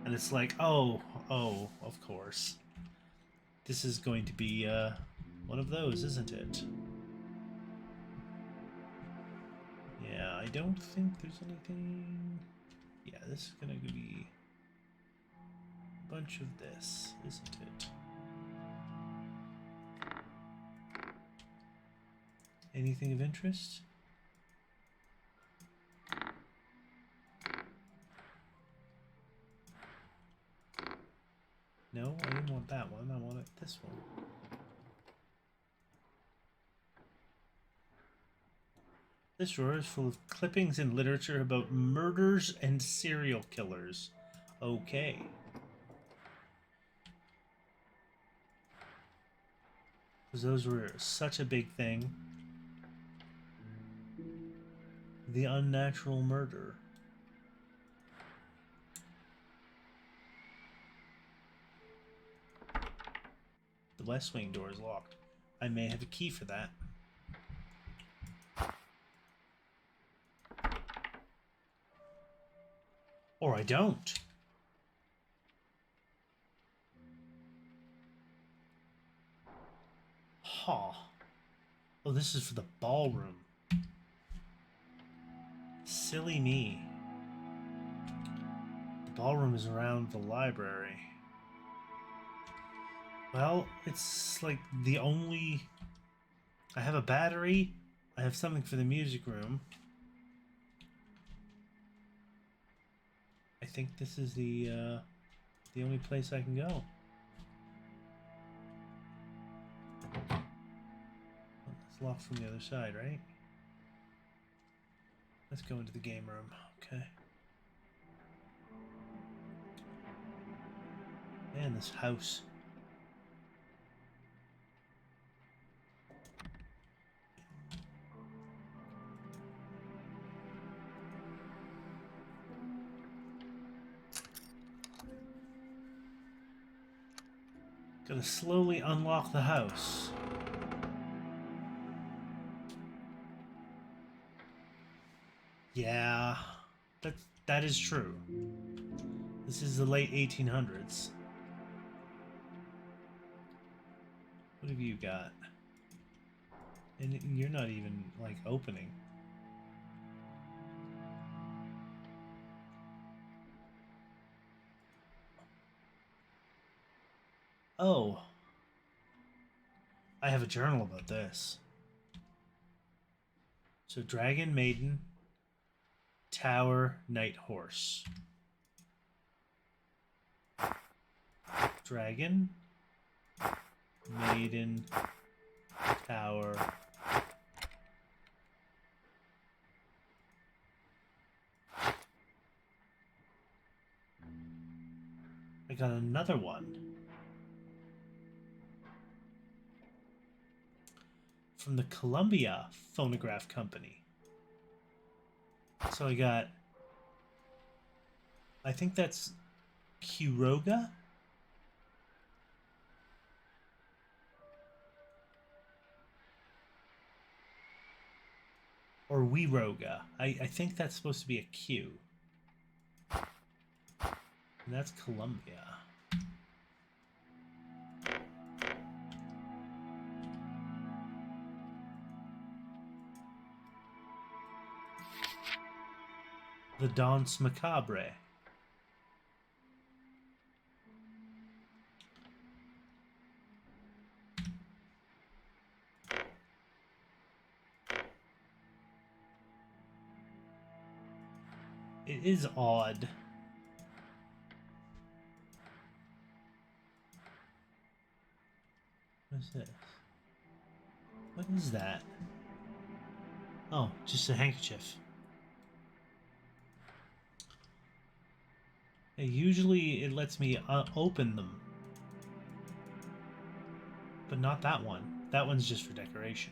And it's like, oh, of course. This is going to be one of those, isn't it? Yeah, I don't think there's anything... Yeah, this is going to be a bunch of this, isn't it? Anything of interest? No, I didn't want that one. I wanted this one. This drawer is full of clippings and literature about murders and serial killers. Okay. Because those were such a big thing. The unnatural murder. The West Wing door is locked. I may have a key for that. Or I don't. Huh. Oh, this is for the ballroom. Silly me. The ballroom is around the library. Well, it's like the only... I have a battery. I have something for the music room. I think this is the only place I can go. It's locked from the other side, right? Let's go into the game room. Okay. Man, this house. Gotta slowly unlock the house. Yeah, that is true. This is the late 1800s. What have you got? And you're not even, like, opening. Oh. I have a journal about this. So, Dragon, Maiden, Tower, Night Horse. Dragon, Maiden, Tower. I got another one. From the Columbia Phonograph Company. So I got... I think that's Quiroga? Or Weroga. I think that's supposed to be a Q. And that's Columbia. The Danse Macabre. It is odd. What's this? What is that? Oh, just a handkerchief. Usually it lets me open them. But not that one. That one's just for decoration.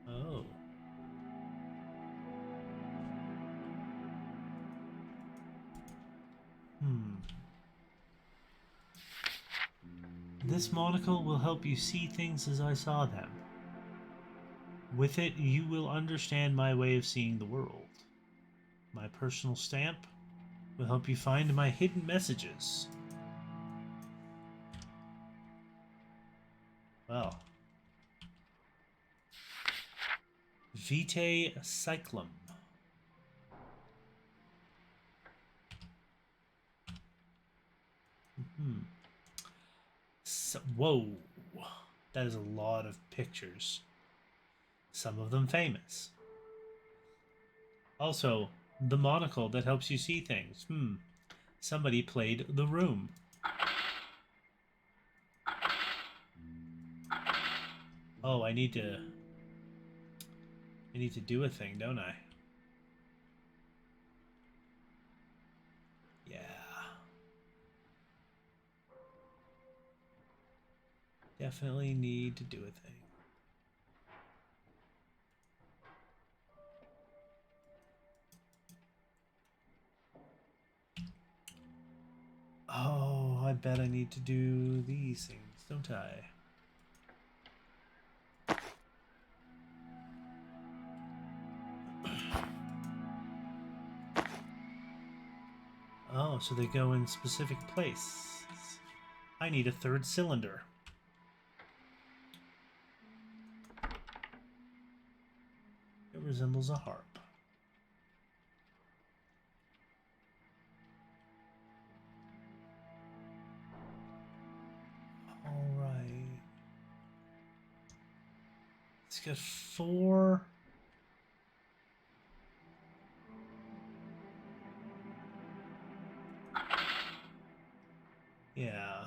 Oh. This monocle will help you see things as I saw them. With it, you will understand my way of seeing the world. My personal stamp will help you find my hidden messages. Well. Vitae Cyclum. So, whoa. That is a lot of pictures. Some of them famous. Also, the monocle that helps you see things. Somebody played The Room. Oh, I need to do a thing, don't I? Yeah. Definitely need to do a thing. Oh, I bet I need to do these things, don't I? Oh, so they go in specific places. I need a third cylinder. It resembles a harp. Alright. It's got 4. Yeah.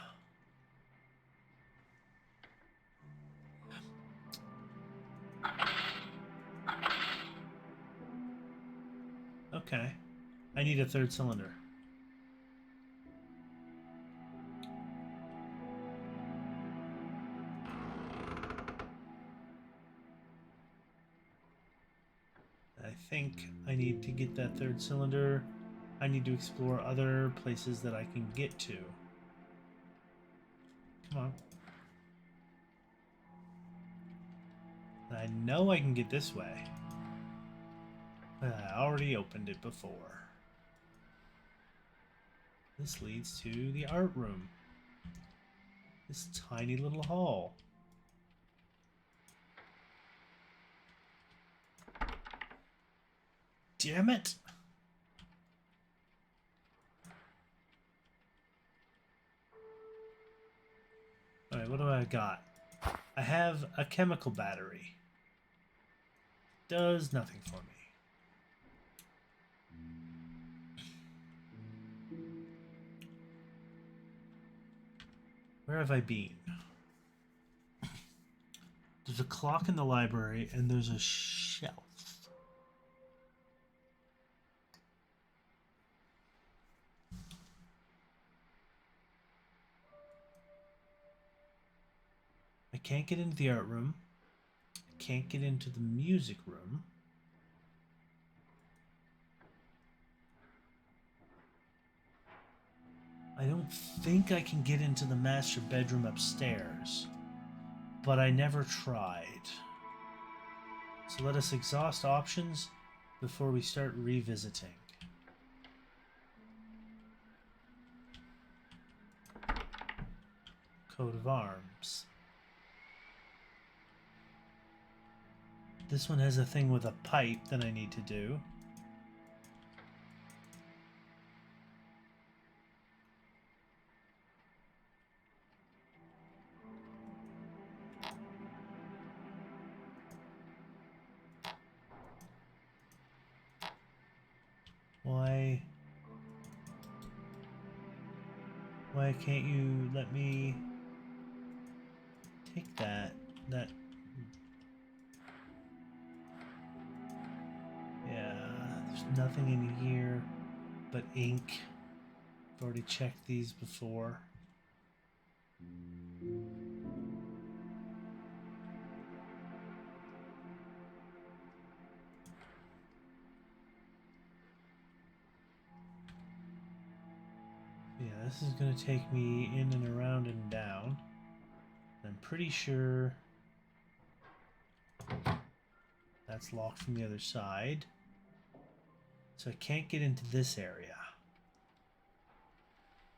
Okay. I need a third cylinder. I think I need to get that third cylinder. I need to explore other places that I can get to. Come on. I know I can get this way. I already opened it before. This leads to the art room. This tiny little hall. Damn it! Alright, what do I got? I have a chemical battery. Does nothing for me. Where have I been? There's a clock in the library and there's a shelf. I can't get into the art room. I can't get into the music room. I don't think I can get into the master bedroom upstairs, but I never tried. So let us exhaust options before we start revisiting. Coat of arms. This one has a thing with a pipe that I need to do. Why can't you let me take that? Yeah, there's nothing in here but ink. I've already checked these before. Yeah, this is going to take me in and around and down. pretty sure that's locked from the other side. So I can't get into this area.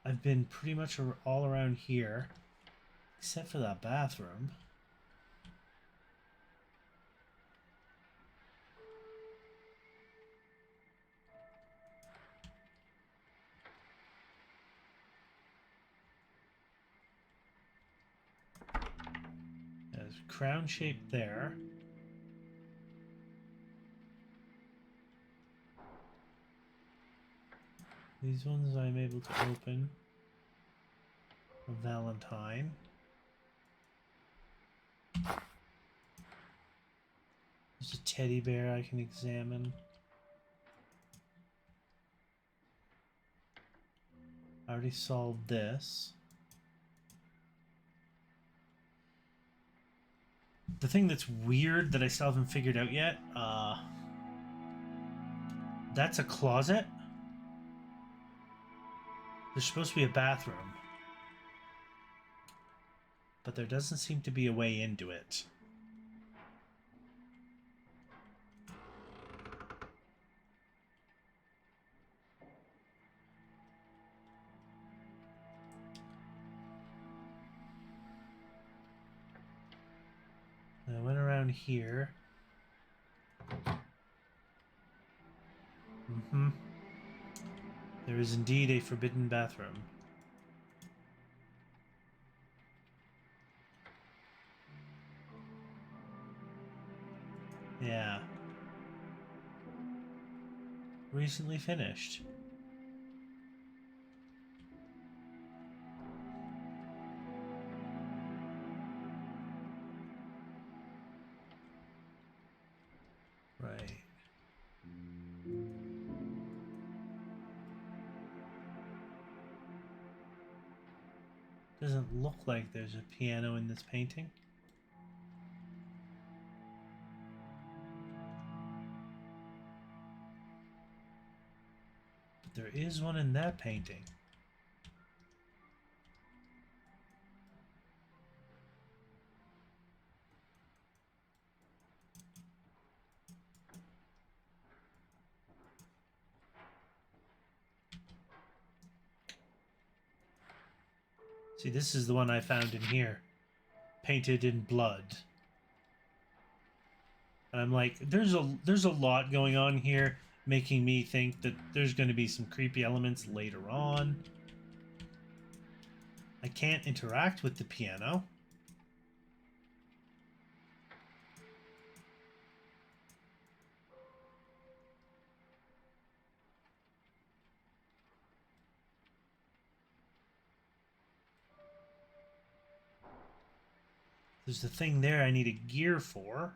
I've been pretty much all around here, except for that bathroom. There's a crown shape there. These ones I'm able to open. A Valentine. There's a teddy bear I can examine. I already solved this. The thing that's weird that I still haven't figured out yet, that's a closet. There's supposed to be a bathroom, but there doesn't seem to be a way into it. I went around here. There is indeed a forbidden bathroom. Yeah. Recently finished. Right. Doesn't look like there's a piano in this painting. But there is one in that painting. See, this is the one I found in here. Painted in blood. And I'm like, there's a lot going on here, making me think that there's going to be some creepy elements later on. I can't interact with the piano. There's the thing there I need a gear for.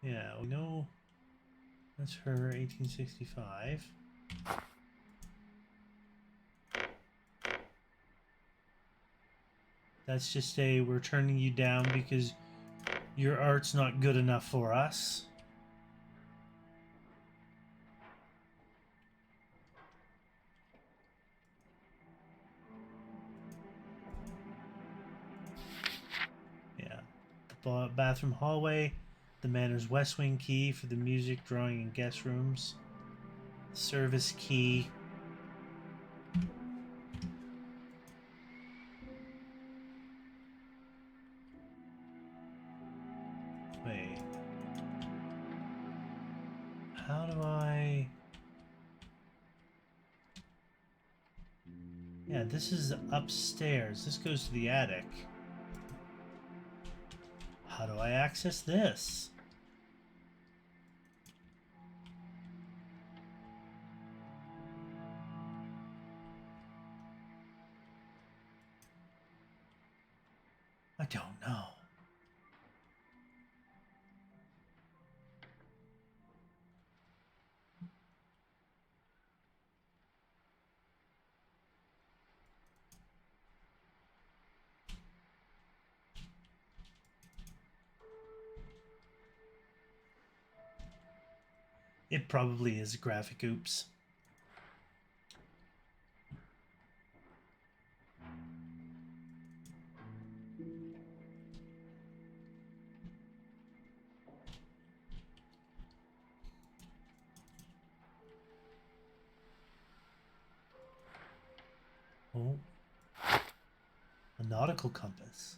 Yeah, we know that's her 1865. That's just a, we're turning you down because your art's not good enough for us. Yeah. The bathroom hallway. The Manor's West Wing key for the music, drawing, and guest rooms. Service key. Wait. How do I... Yeah, this is upstairs. This goes to the attic. How do I access this? I don't know. It probably is a graphic oops. Oh, a nautical compass.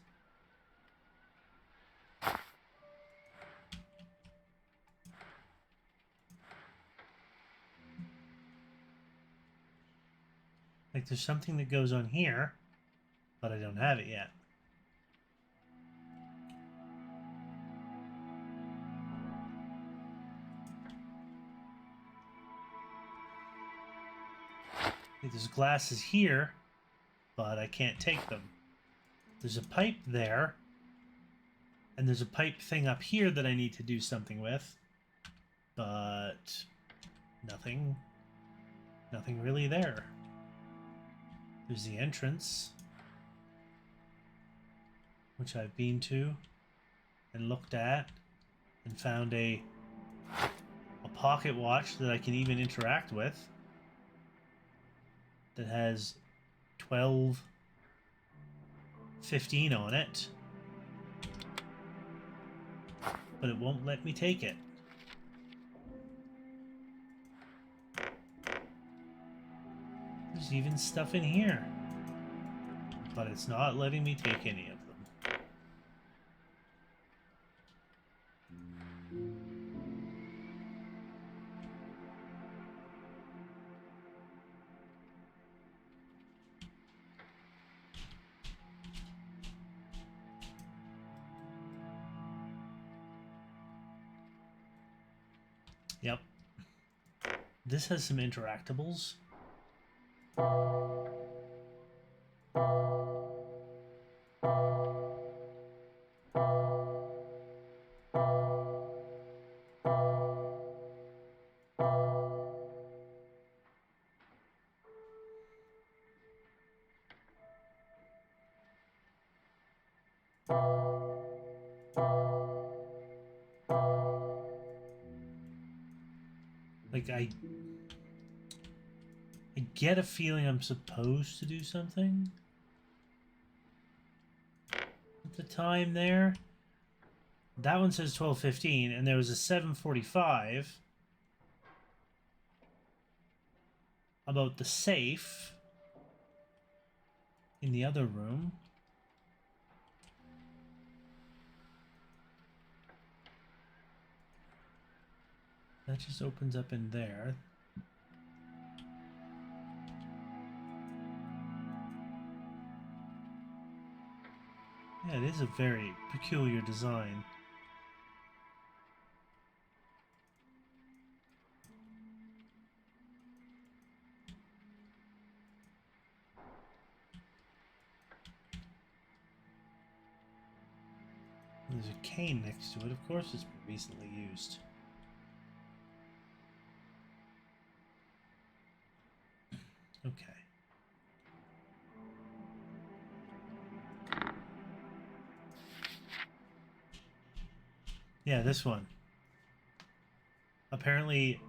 Like there's something that goes on here, but I don't have it yet. Like there's glasses here, but I can't take them. There's a pipe there, and there's a pipe thing up here that I need to do something with, but nothing really there. There's the entrance, which I've been to and looked at and found a pocket watch that I can even interact with that has 12:15 on it, but it won't let me take it. There's even stuff in here, but it's not letting me take any of them. Yep. This has some interactables. Like I get a feeling I'm supposed to do something at the time there. That one says 12:15, and there was a 7:45 about the safe in the other room. That just opens up in there. Yeah, it is a very peculiar design. There's a cane next to it. Of course it's been recently used. Okay. Yeah, this one. Apparently,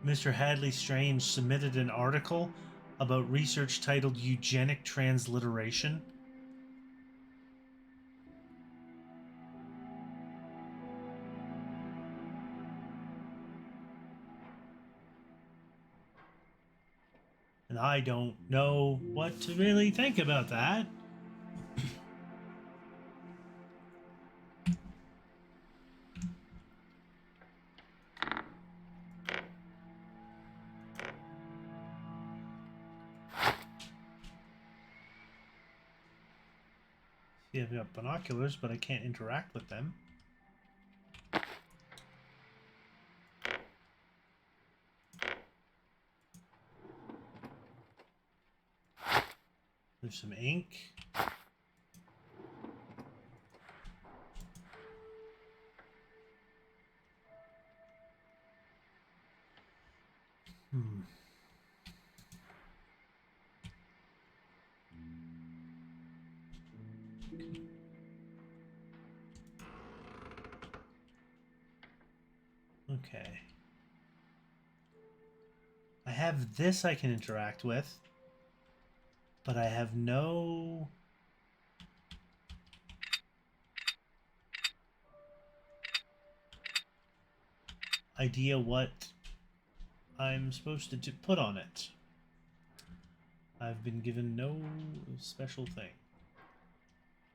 Mr. Hadley Strange submitted an article about research titled Eugenic Transliteration. And I don't know what to really think about that. See, I've got binoculars, but I can't interact with them. There's some ink. Okay. have this I can interact with, but I have no idea what I'm supposed to put on it. I've been given no special thing.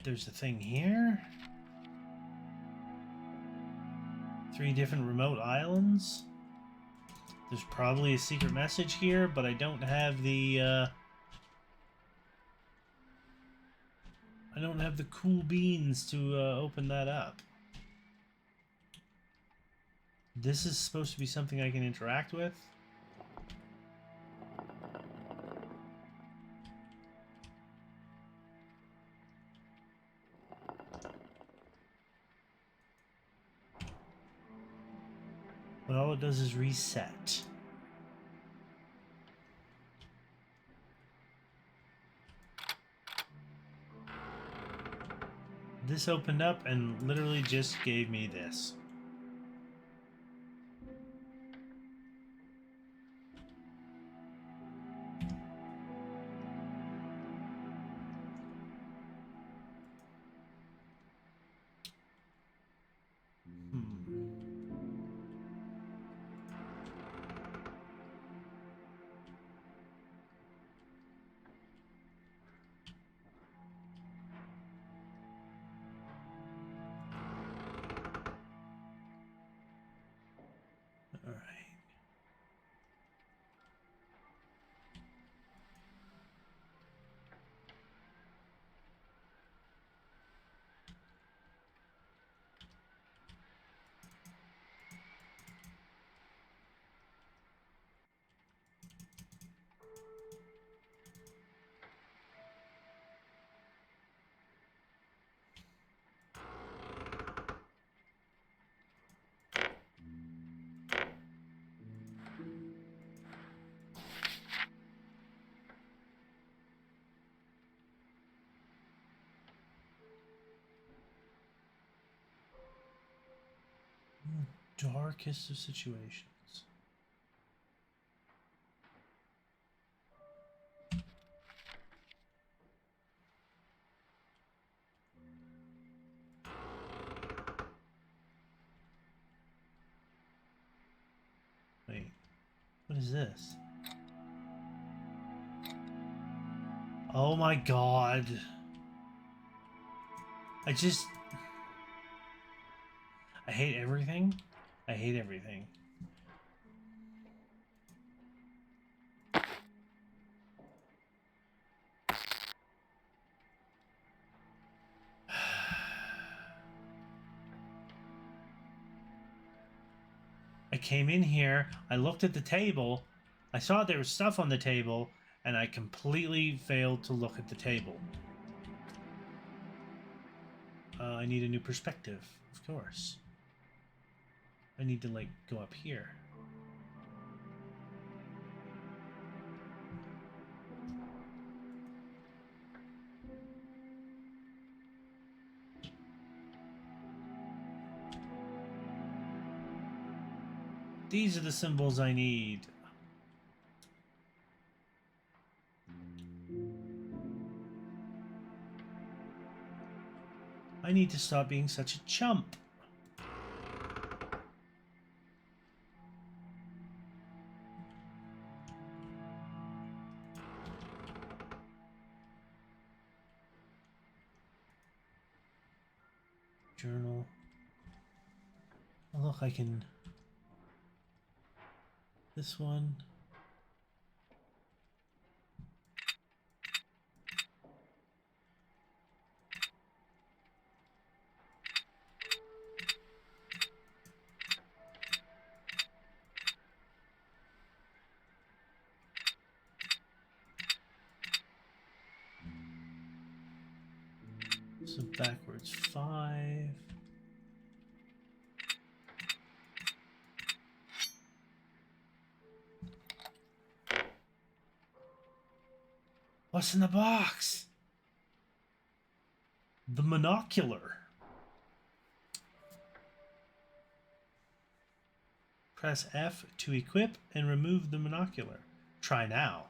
There's a thing here. 3 different remote islands. There's probably a secret message here, but I don't have the I don't have the cool beans to open that up. This is supposed to be something I can interact with. But all it does is reset. This opened up and literally just gave me this. Darkest of situations. Wait, what is this? Oh my god. I hate everything. I hate everything. I came in here, I looked at the table, I saw there was stuff on the table, and I completely failed to look at the table. I need a new perspective, of course. I need to, like, go up here. These are the symbols I need. I need to stop being such a chump. Journal. Oh, look, I can... This one. So backwards 5. What's in the box? The monocular. Press F to equip and remove the monocular. try now.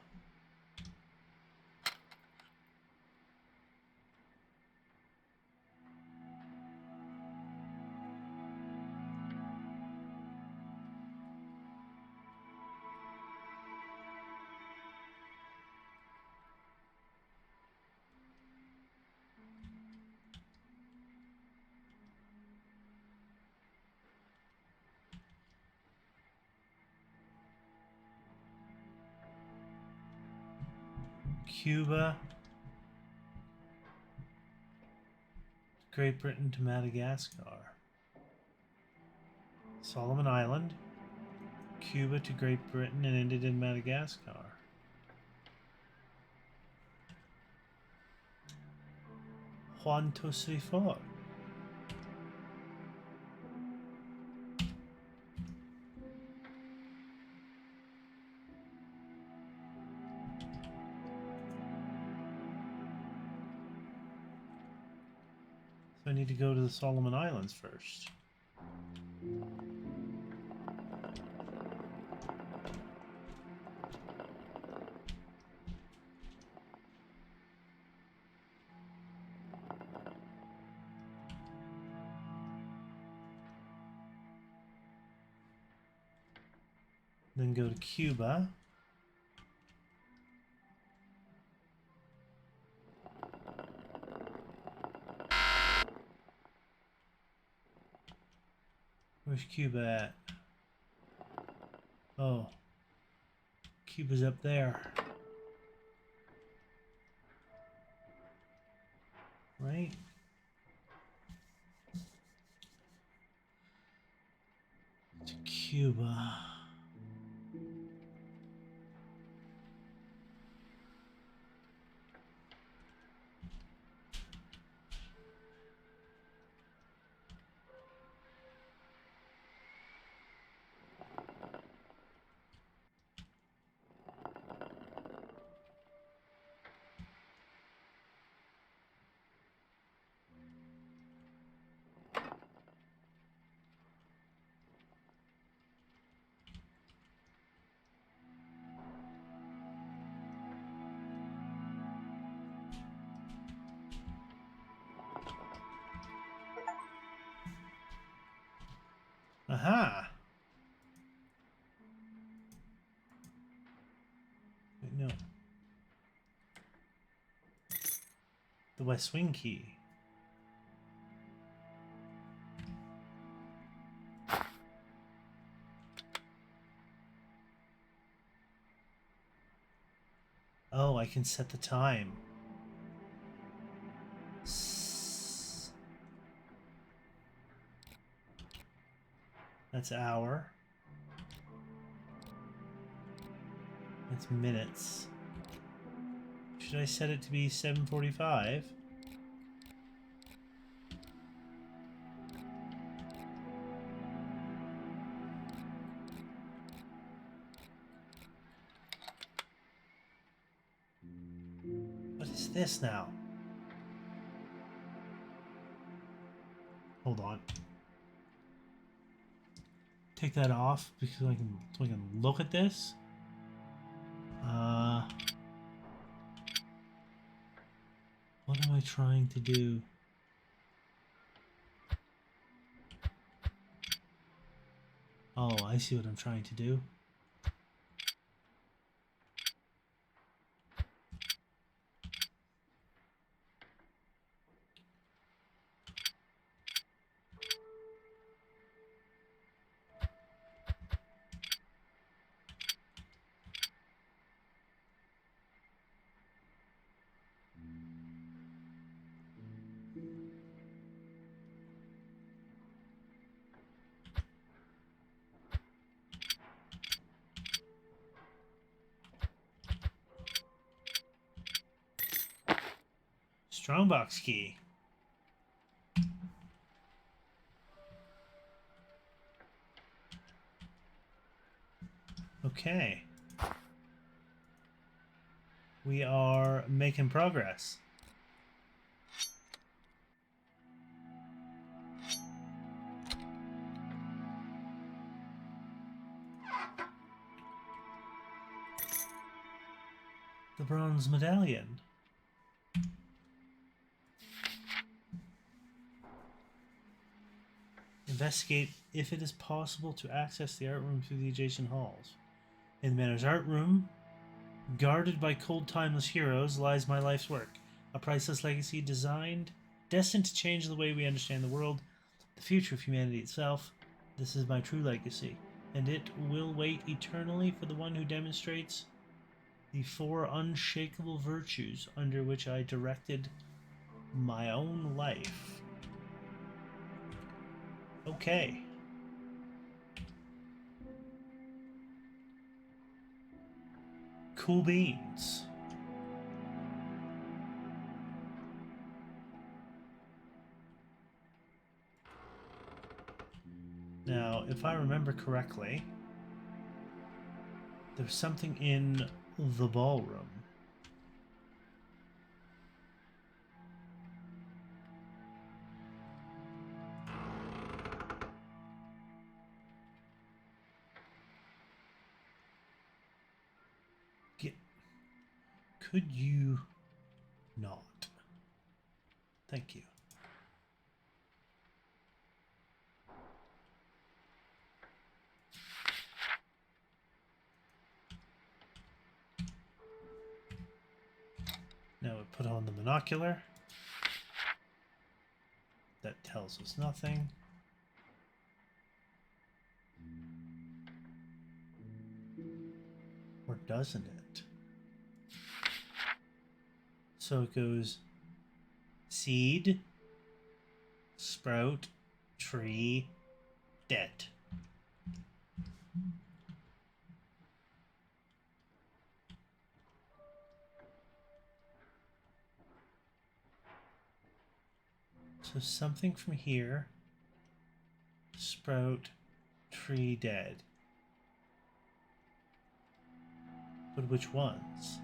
Cuba, Great Britain to Madagascar, Solomon Island, Cuba to Great Britain and ended in Madagascar. Juan Tosrifor. So I need to go to the Solomon Islands first. Then go to Cuba. Where's Cuba at? Oh, Cuba's up there. Right? To Cuba. Aha! Wait, no. The West Wing key. Oh, I can set the time. That's hour. That's minutes. Should I set it to be 7:45? What is this now? Hold on. Take that off because so I can look at this. What am I trying to do? Oh, I see what I'm trying to do. Strongbox key. Okay. We are making progress. bronze medallion. Investigate if it is possible to access the art room through the adjacent halls. In the Manor's art room, guarded by cold, timeless heroes, lies my life's work. A priceless legacy destined to change the way we understand the world, the future of humanity itself. This is my true legacy, and it will wait eternally for the one who demonstrates the 4 unshakable virtues under which I directed my own life. Okay. Cool beans. Now, if I remember correctly, there's something in the ballroom. Could you not? Thank you. Now we put on the monocular. That tells us nothing. Or doesn't it? So it goes seed, sprout, tree, dead. So something from here, sprout, tree, dead. But which ones?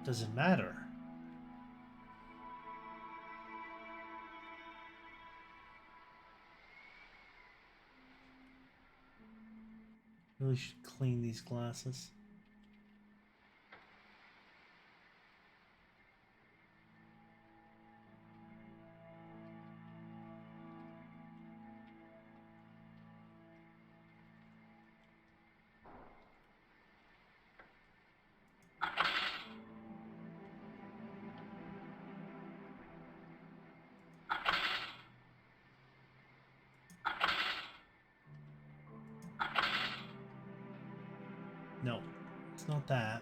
Doesn't matter. Really should clean these glasses. No, it's not that.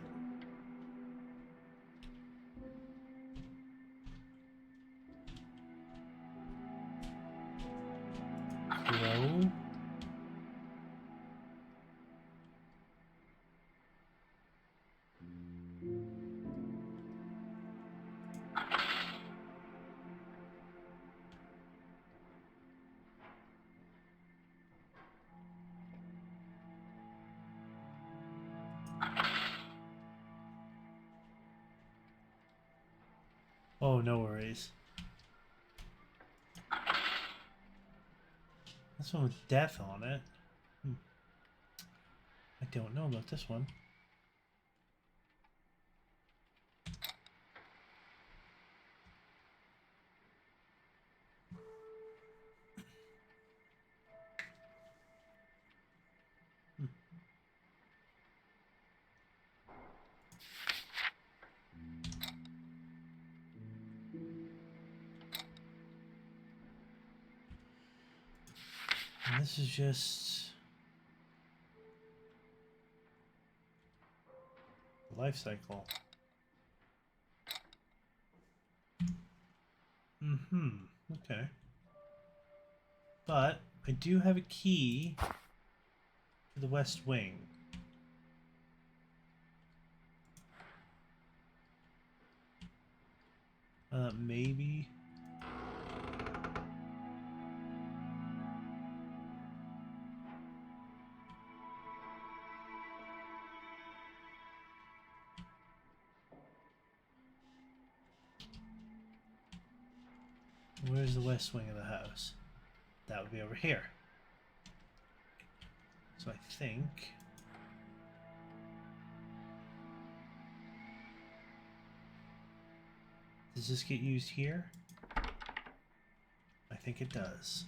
Grow. Oh, no worries. This one with death on it. I don't know about this one. And this is just the life cycle. Okay. But I do have a key to the West Wing. Maybe. Where's the west wing of the house? That would be over here. So I think Does this get used here? I think it does.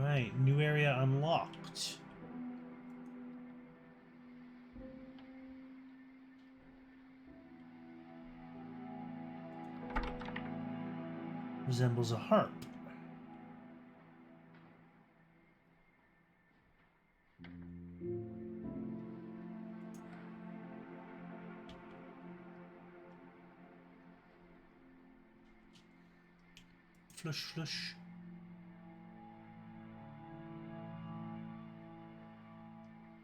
Alright, new area unlocked. Resembles a harp. Flush, flush.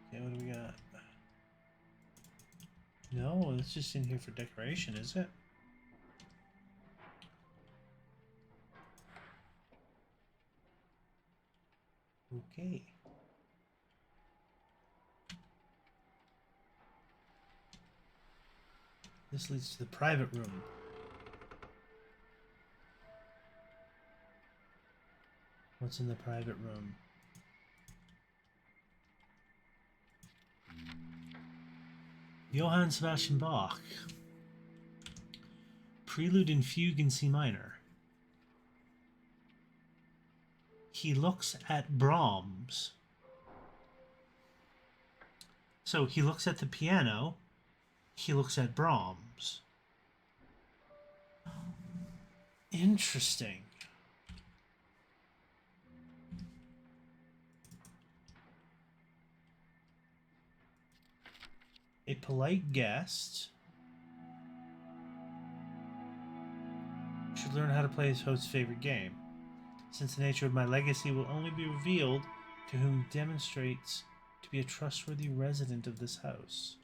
Okay, what do we got? No, it's just in here for decoration, is it? Okay. This leads to the private room. What's in the private room? Johann Sebastian Bach. Prelude and Fugue in C minor. He looks at Brahms. So he looks at the piano. He looks at Brahms. Interesting. A polite guest should learn how to play his host's favorite game, since the nature of my legacy will only be revealed to whom demonstrates to be a trustworthy resident of this house.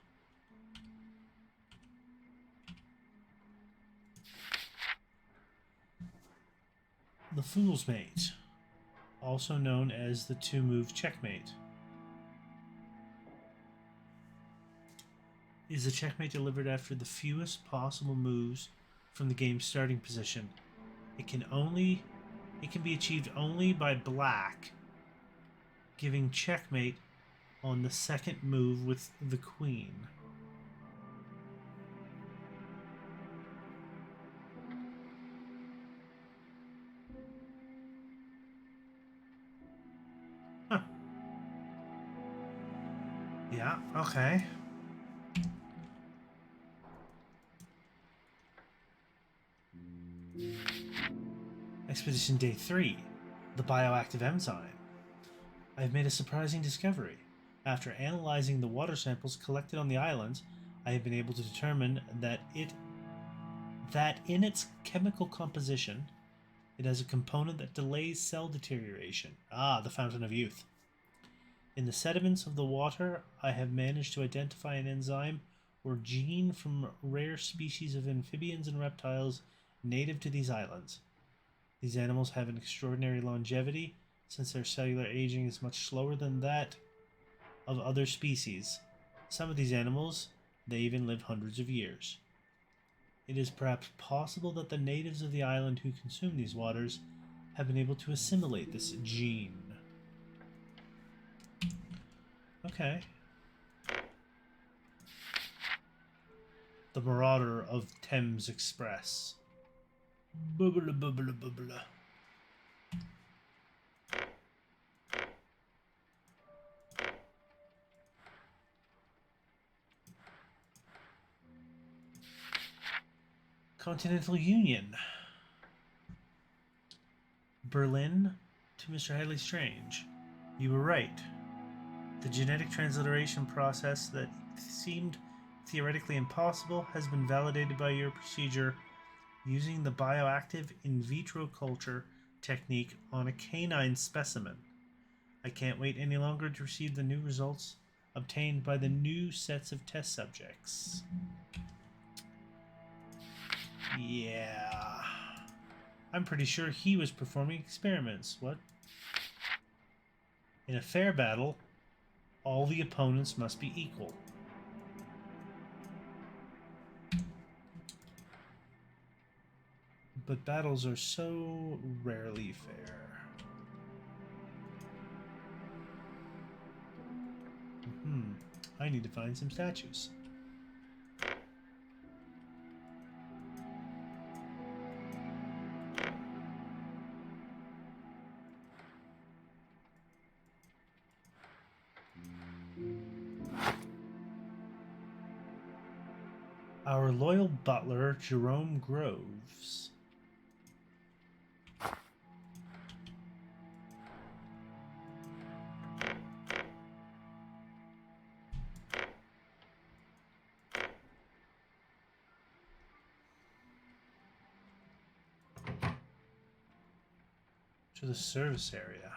The Fool's Mate, also known as the two-move checkmate, is a checkmate delivered after the fewest possible moves from the game's starting position. It can be achieved only by black giving checkmate on the second move with the queen. Huh. Yeah, okay. Expedition Day 3, the bioactive enzyme. I have made a surprising discovery. After analyzing the water samples collected on the islands, I have been able to determine that in its chemical composition, it has a component that delays cell deterioration. Ah, the fountain of youth. In the sediments of the water, I have managed to identify an enzyme or gene from rare species of amphibians and reptiles native to these islands. These animals have an extraordinary longevity, since their cellular aging is much slower than that of other species. Some of these animals, they even live hundreds of years. It is perhaps possible that the natives of the island who consume these waters have been able to assimilate this gene. Okay. The Marauder of Thames Express. Bubbla bubbla bubbla. Continental Union. Berlin to Mr. Hadley Strange. You were right. The genetic transliteration process that seemed theoretically impossible has been validated by your procedure using the bioactive in vitro culture technique on a canine specimen. I can't wait any longer to receive the new results obtained by the new sets of test subjects. Yeah. I'm pretty sure he was performing experiments. What? In a fair battle, all the opponents must be equal. But battles are so rarely fair. I need to find some statues. Our loyal butler, Jerome Groves. To the service area.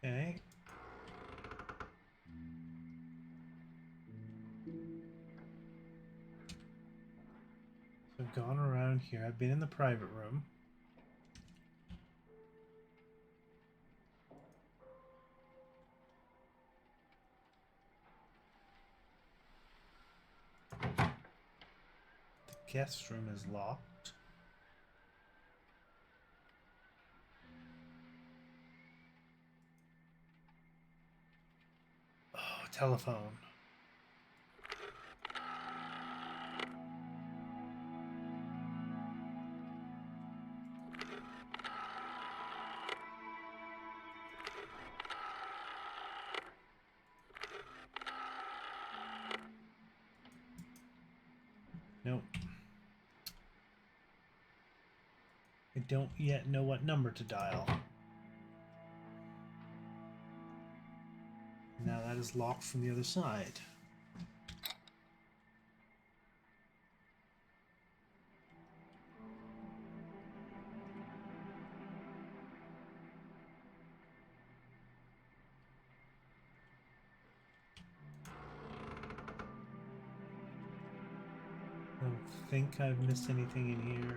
Okay. So I've gone around here. I've been in the private room. The guest room is locked. Oh, telephone. Nope. I don't yet know what number to dial. Now that is locked from the other side. I don't think I've missed anything in here.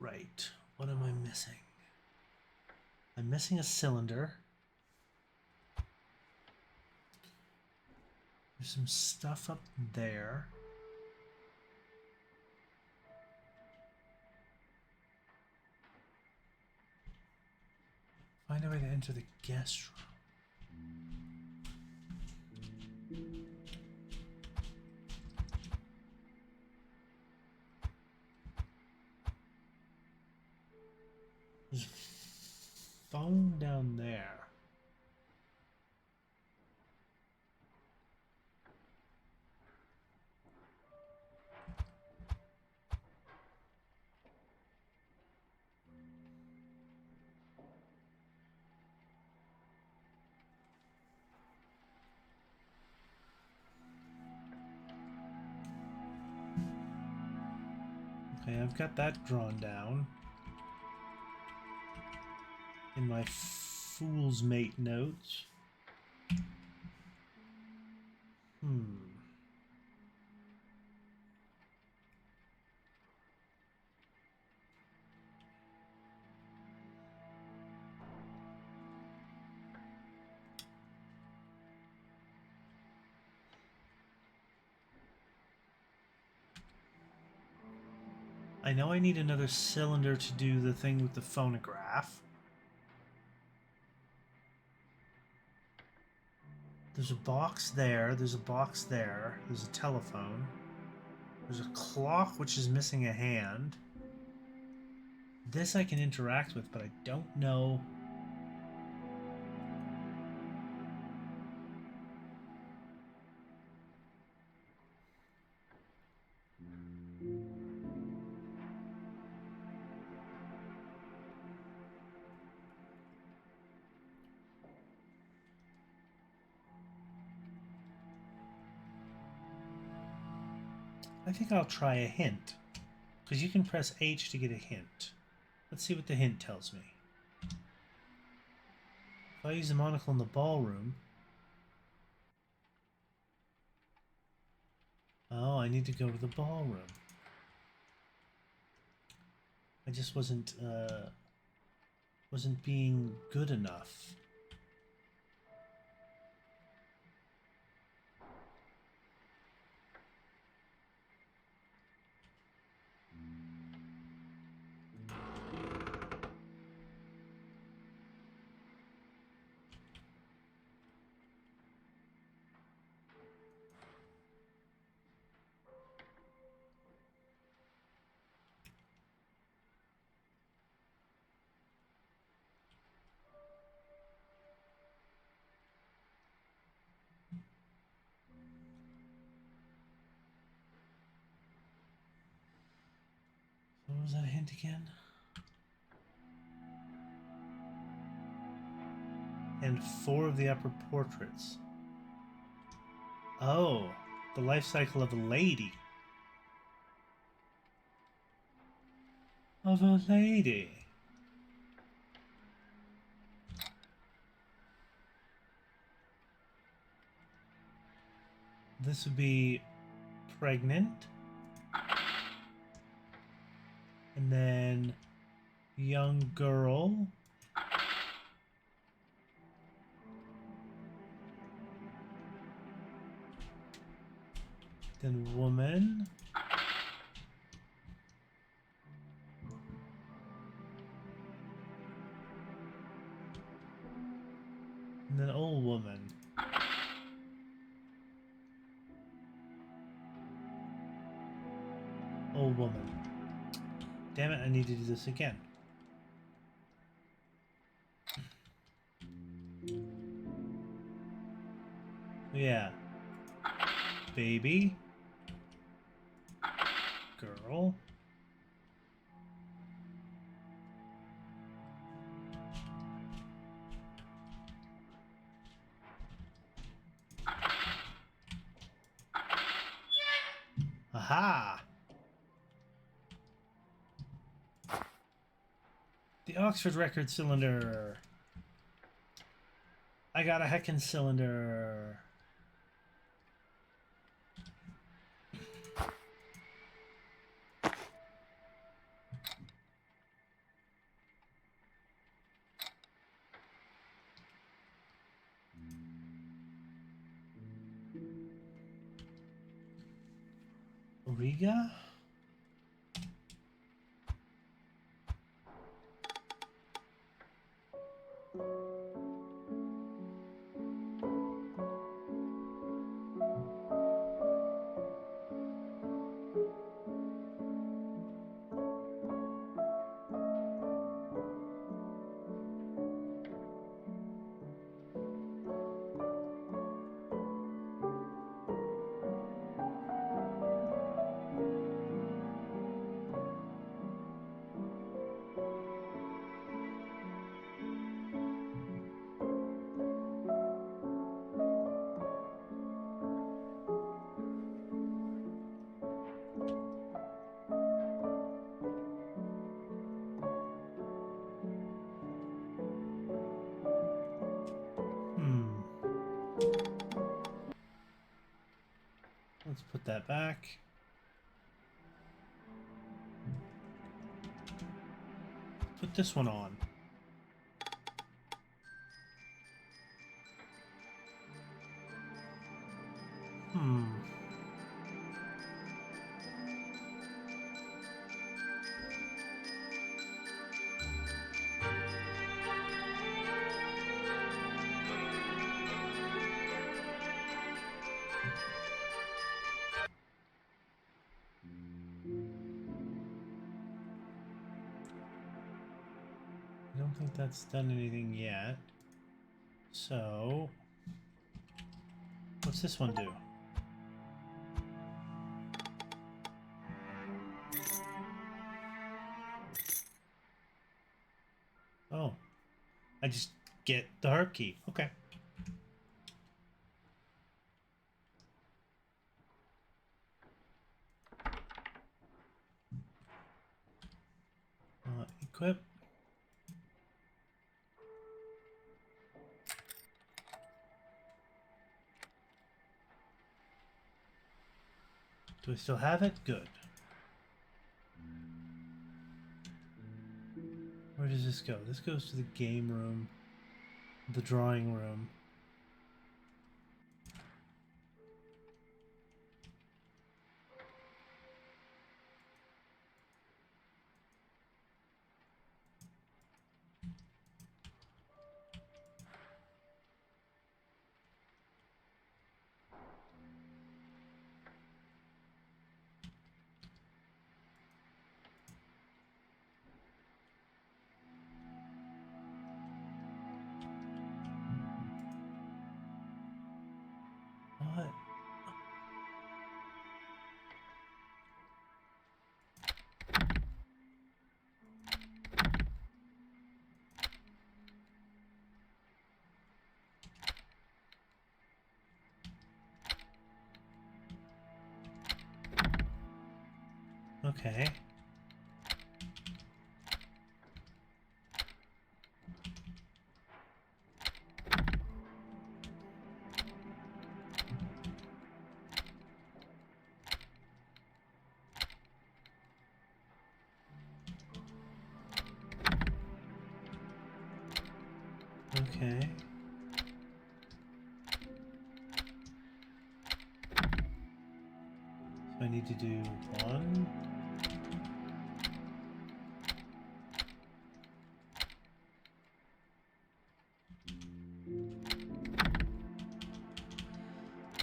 Right. What am I missing? I'm missing a cylinder. There's some stuff up there. Find a way to enter the guest room. There's a phone down there. Okay, I've got that drawn down in my fool's mate notes. I know I need another cylinder to do the thing with the phonograph. There's a box there, there's a box there, there's a telephone. There's a clock which is missing a hand. This I can interact with, but I don't know. I think I'll try a hint. Because you can press H to get a hint. Let's see what the hint tells me. If I use the monocle in the ballroom... Oh, I need to go to the ballroom. I just wasn't being good enough. What was that hint again? And 4 of the upper portraits. Oh, the life cycle of a lady. Of a lady. This would be pregnant. And then young girl. Then woman. And then old woman. Old woman. Damn it, I need to do this again. Yeah. Baby. Girl. Aha! The Oxford record cylinder. I got a heckin' cylinder. Riga? Let's put that back. Put this one on. I don't think that's done anything yet. So, what's this one do? Oh, I just get the harp key. Okay. equip. Do I still have it? Good. Where does this go? This goes to the game room, the drawing room. What? Okay. Okay. So I need to do one.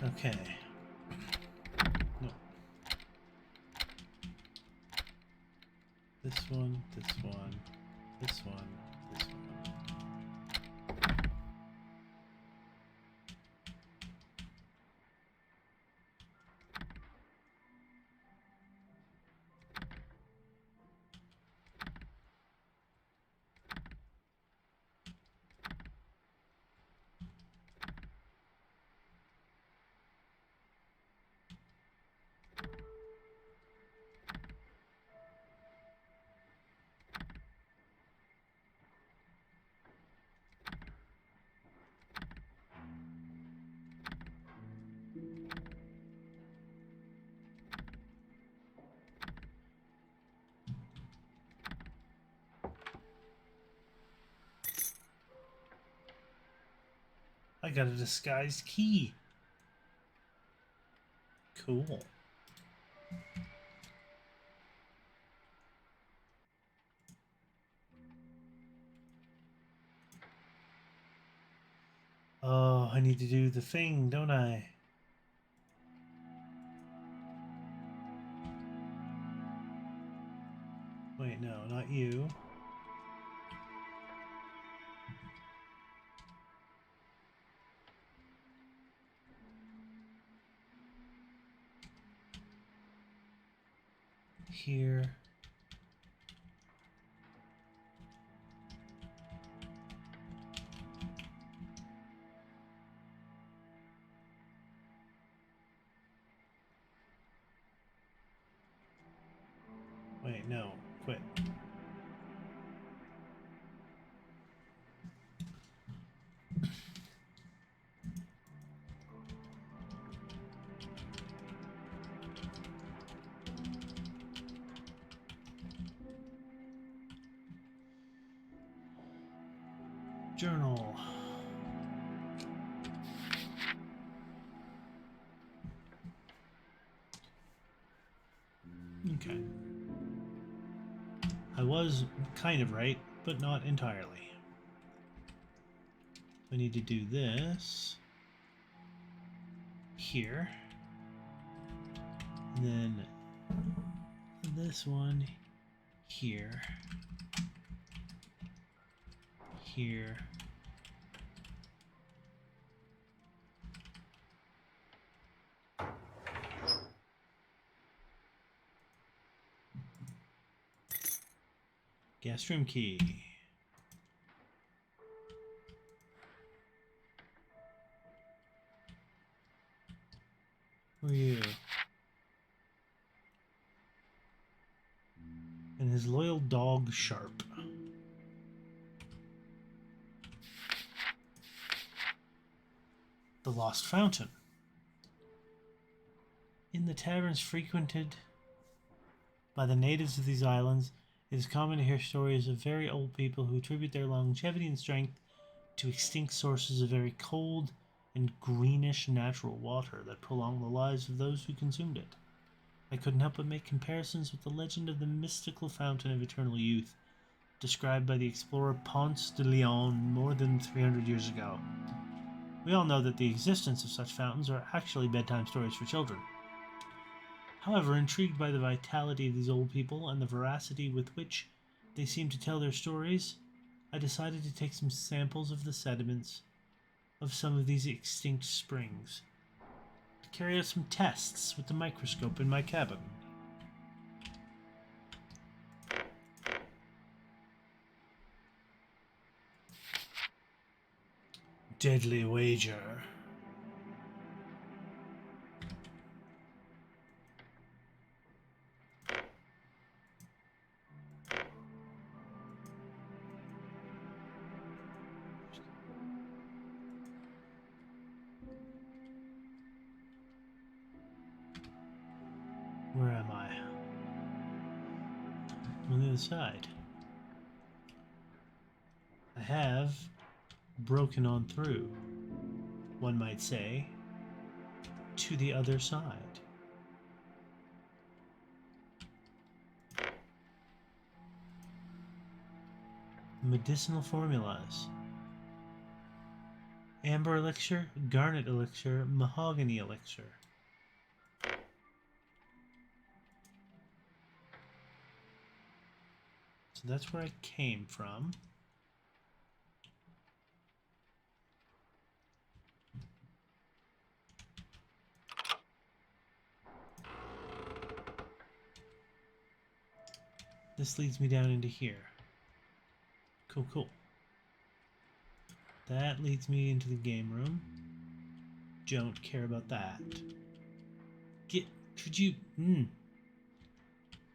Okay. No. This one, this one, this one, this one. I got a disguised key. Cool. Oh, I need to do the thing, don't I? Wait, no, not you. Here. Wait, no, quit. Journal. Okay. I was kind of right, but not entirely. I need to do this here. And then this one here. Here. Guest room key. Who are you? And his loyal dog, Sharp. The Lost Fountain. In the taverns frequented by the natives of these islands, it is common to hear stories of very old people who attribute their longevity and strength to extinct sources of very cold and greenish natural water that prolonged the lives of those who consumed it. I couldn't help but make comparisons with the legend of the mystical fountain of eternal youth, described by the explorer Ponce de Leon more than 300 years ago. We all know that the existence of such fountains are actually bedtime stories for children. However, intrigued by the vitality of these old people and the veracity with which they seem to tell their stories, I decided to take some samples of the sediments of some of these extinct springs to carry out some tests with the microscope in my cabin. Deadly wager. Where am I? On the other side. I have broken on through, one might say, to the other side. Medicinal formulas. Amber elixir, garnet elixir, mahogany elixir. So that's where I came from. This leads me down into here. Cool, cool. That leads me into the game room. Don't care about that. Could you...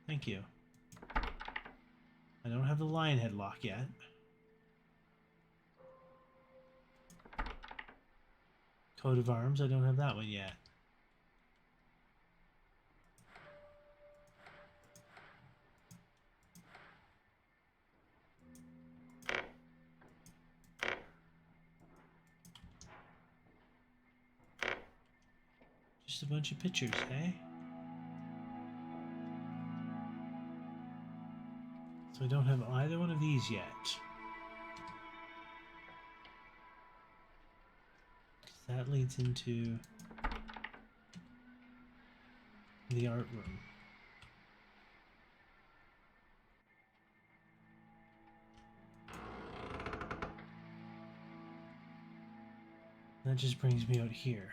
Thank you. I don't have the lion head lock yet. Coat of arms, I don't have that one yet. Just a bunch of pictures, hey? So I don't have either one of these yet. That leads into the art room. That just brings me out here.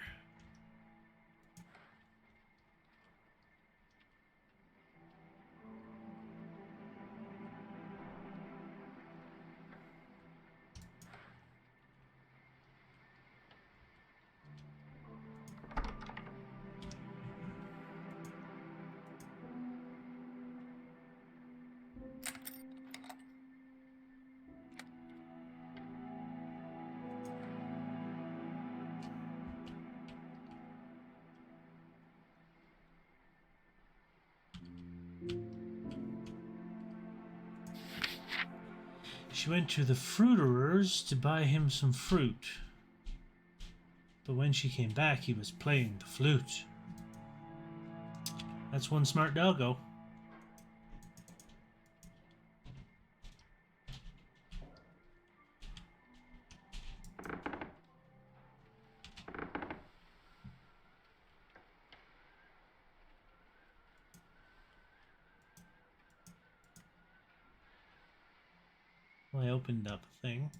She went to the fruiterer's to buy him some fruit. But when she came back, he was playing the flute. That's one smart doggo. I opened up a thing.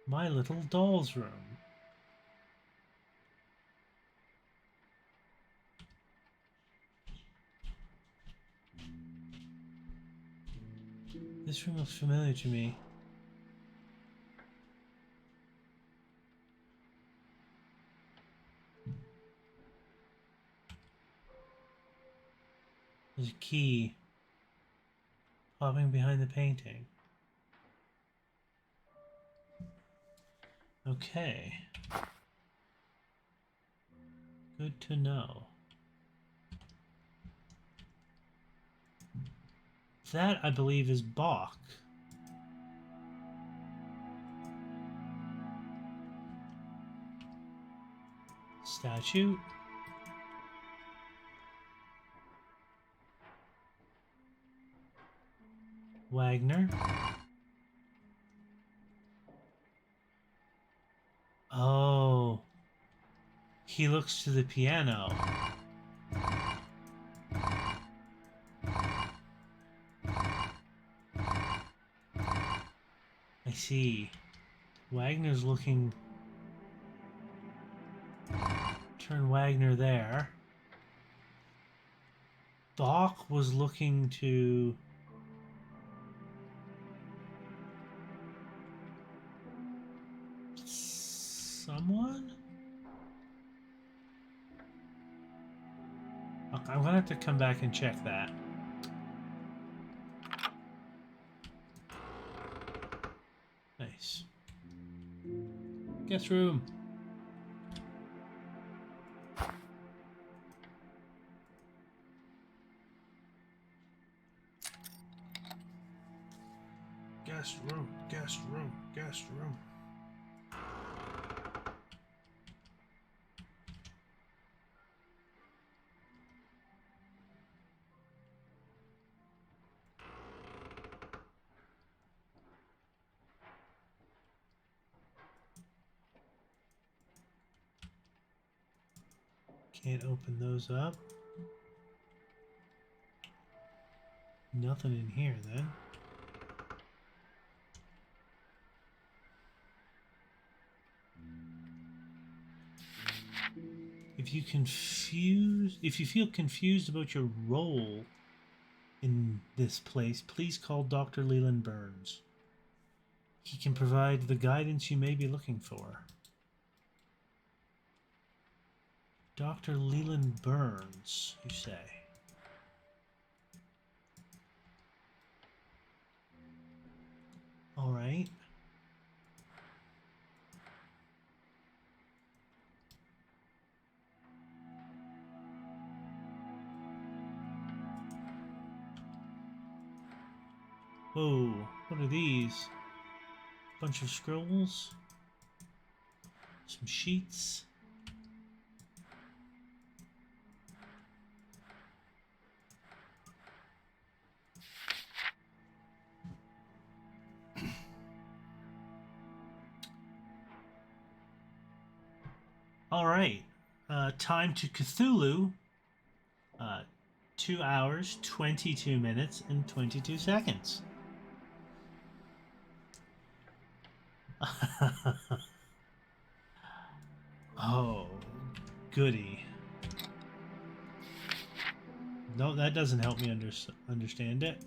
My little doll's room. This room looks familiar to me. There's a key popping behind the painting. Okay. Good to know. That, I believe, is Bach. Statue. Wagner. Oh. He looks to the piano. I see. Wagner's looking... Turn Wagner there. Bach was looking to... someone? Okay, I'm gonna have to come back and check that. Nice. Guest room. Guest room, guest room, guest room. Can't open those up. Nothing in here then. If you feel confused about your role in this place, please call Dr. Leland Burns. He can provide the guidance you may be looking for. Dr. Leland Burns, you say? All right. Whoa, what are these? Bunch of scrolls? Some sheets? All right. Time to Cthulhu. 2 hours, 22 minutes, and 22 seconds. Oh, goody. No, that doesn't help me understand it.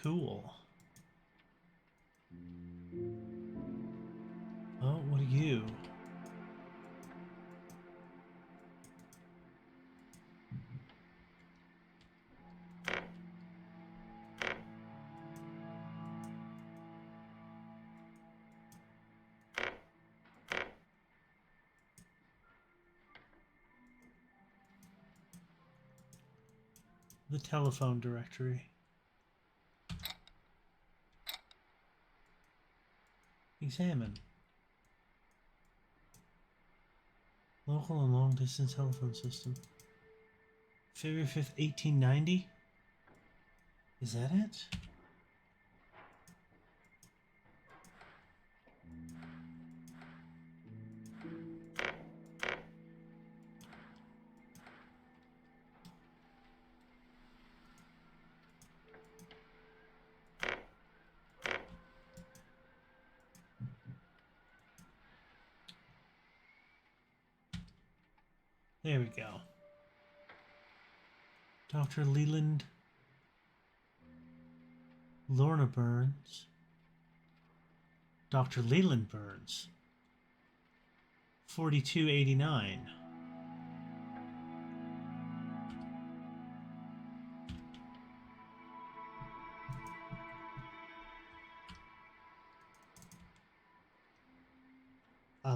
Cool. Oh, what are you? The telephone directory. Examine. Local and long distance telephone system. February 5th, 1890? Is that it? There we go. Dr. Leland. Lorna Burns. Dr. Leland Burns. 4289.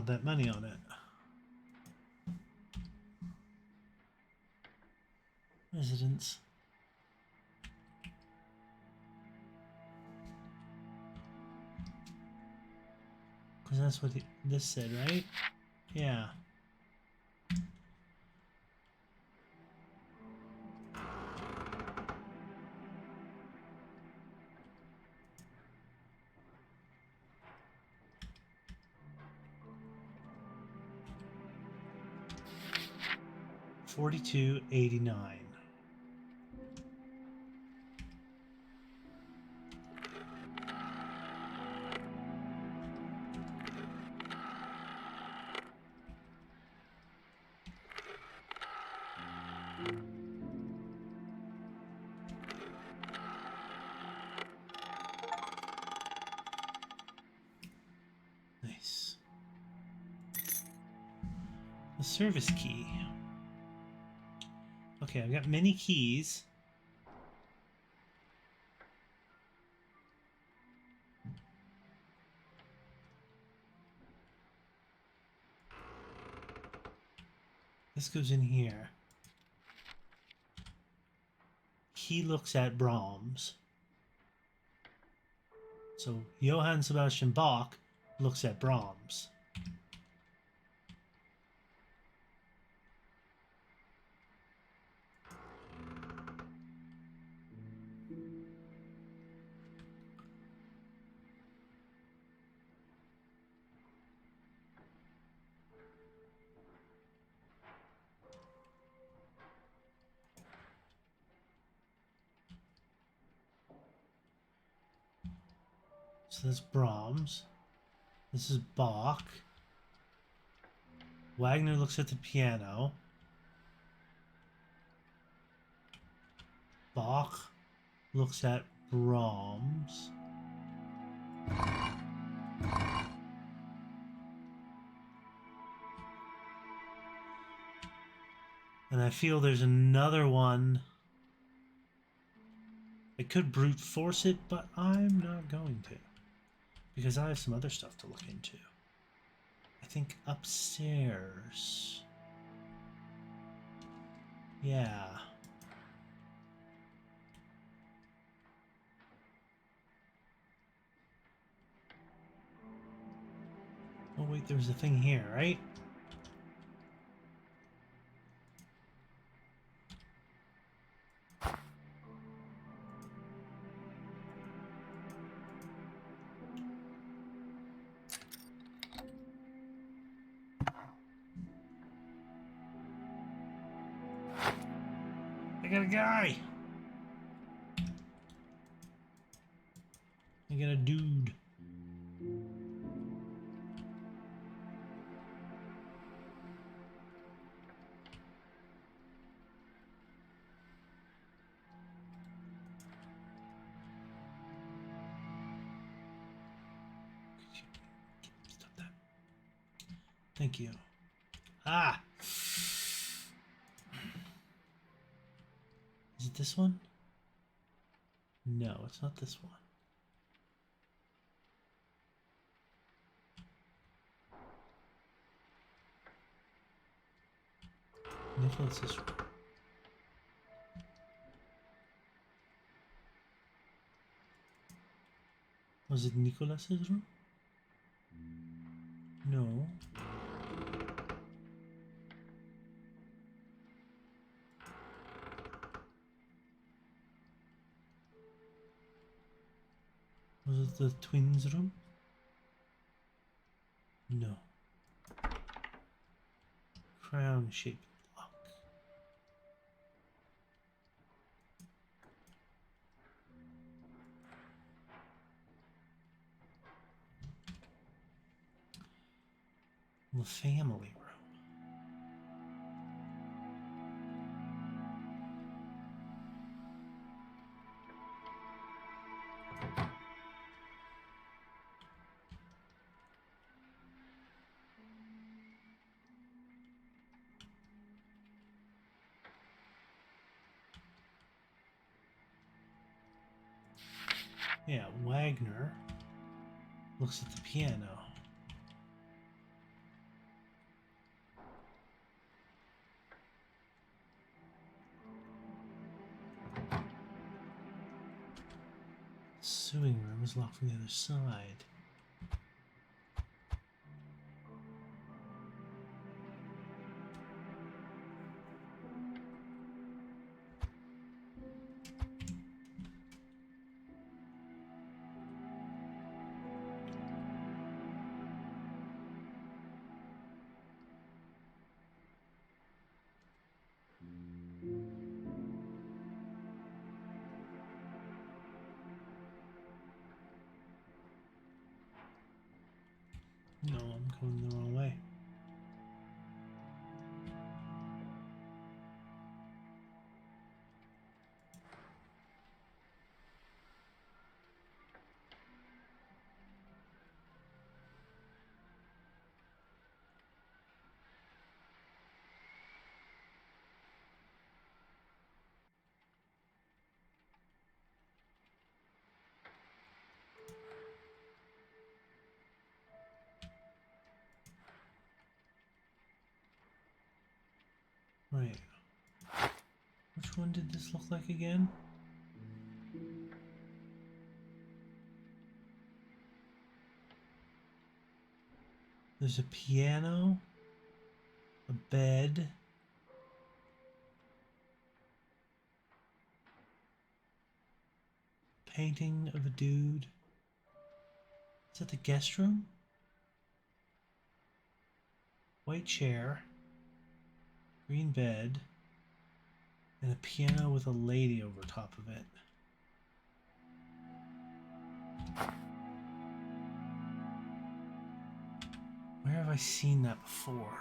I'll bet money on it. Residence. Because that's what this said, right? Yeah. $42.89. Nice. The service key. Okay, I've got many keys. This goes in here. He looks at Brahms. So Johann Sebastian Bach looks at Brahms. So that's Brahms. This is Bach. Wagner looks at the piano. Bach looks at Brahms. And I feel there's another one. I could brute force it, but I'm not going to. Because I have some other stuff to look into. I think upstairs. Yeah. Oh wait, there was a thing here, right? I got a guy! I got a dude. Stop that. Thank you. Ah! Is it this one? No, it's not this one. Nicholas's room. Was it Nicholas's room? No. Was it the twins' room? No. Crown-shaped lock. The family room. Yeah, Wagner looks at the piano. Swimming room is locked from the other side. No, I'm going the wrong way. Right. Which one did this look like again? There's a piano, a bed, painting of a dude. Is that the guest room? White chair, green bed, and a piano with a lady over top of it. Where have I seen that before?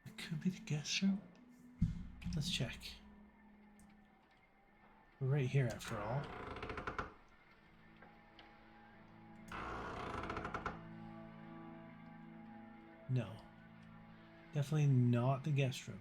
It could be the guest room. Let's check. We're right here after all. No. Definitely not the guest room.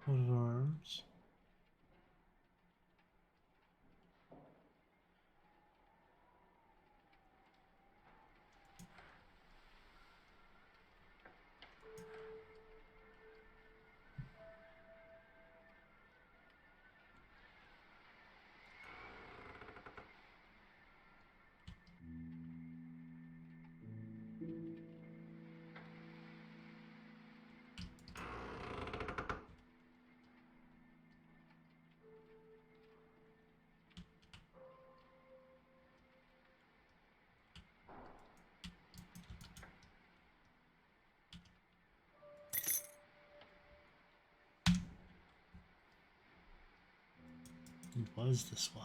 Coat of arms. Who was this one?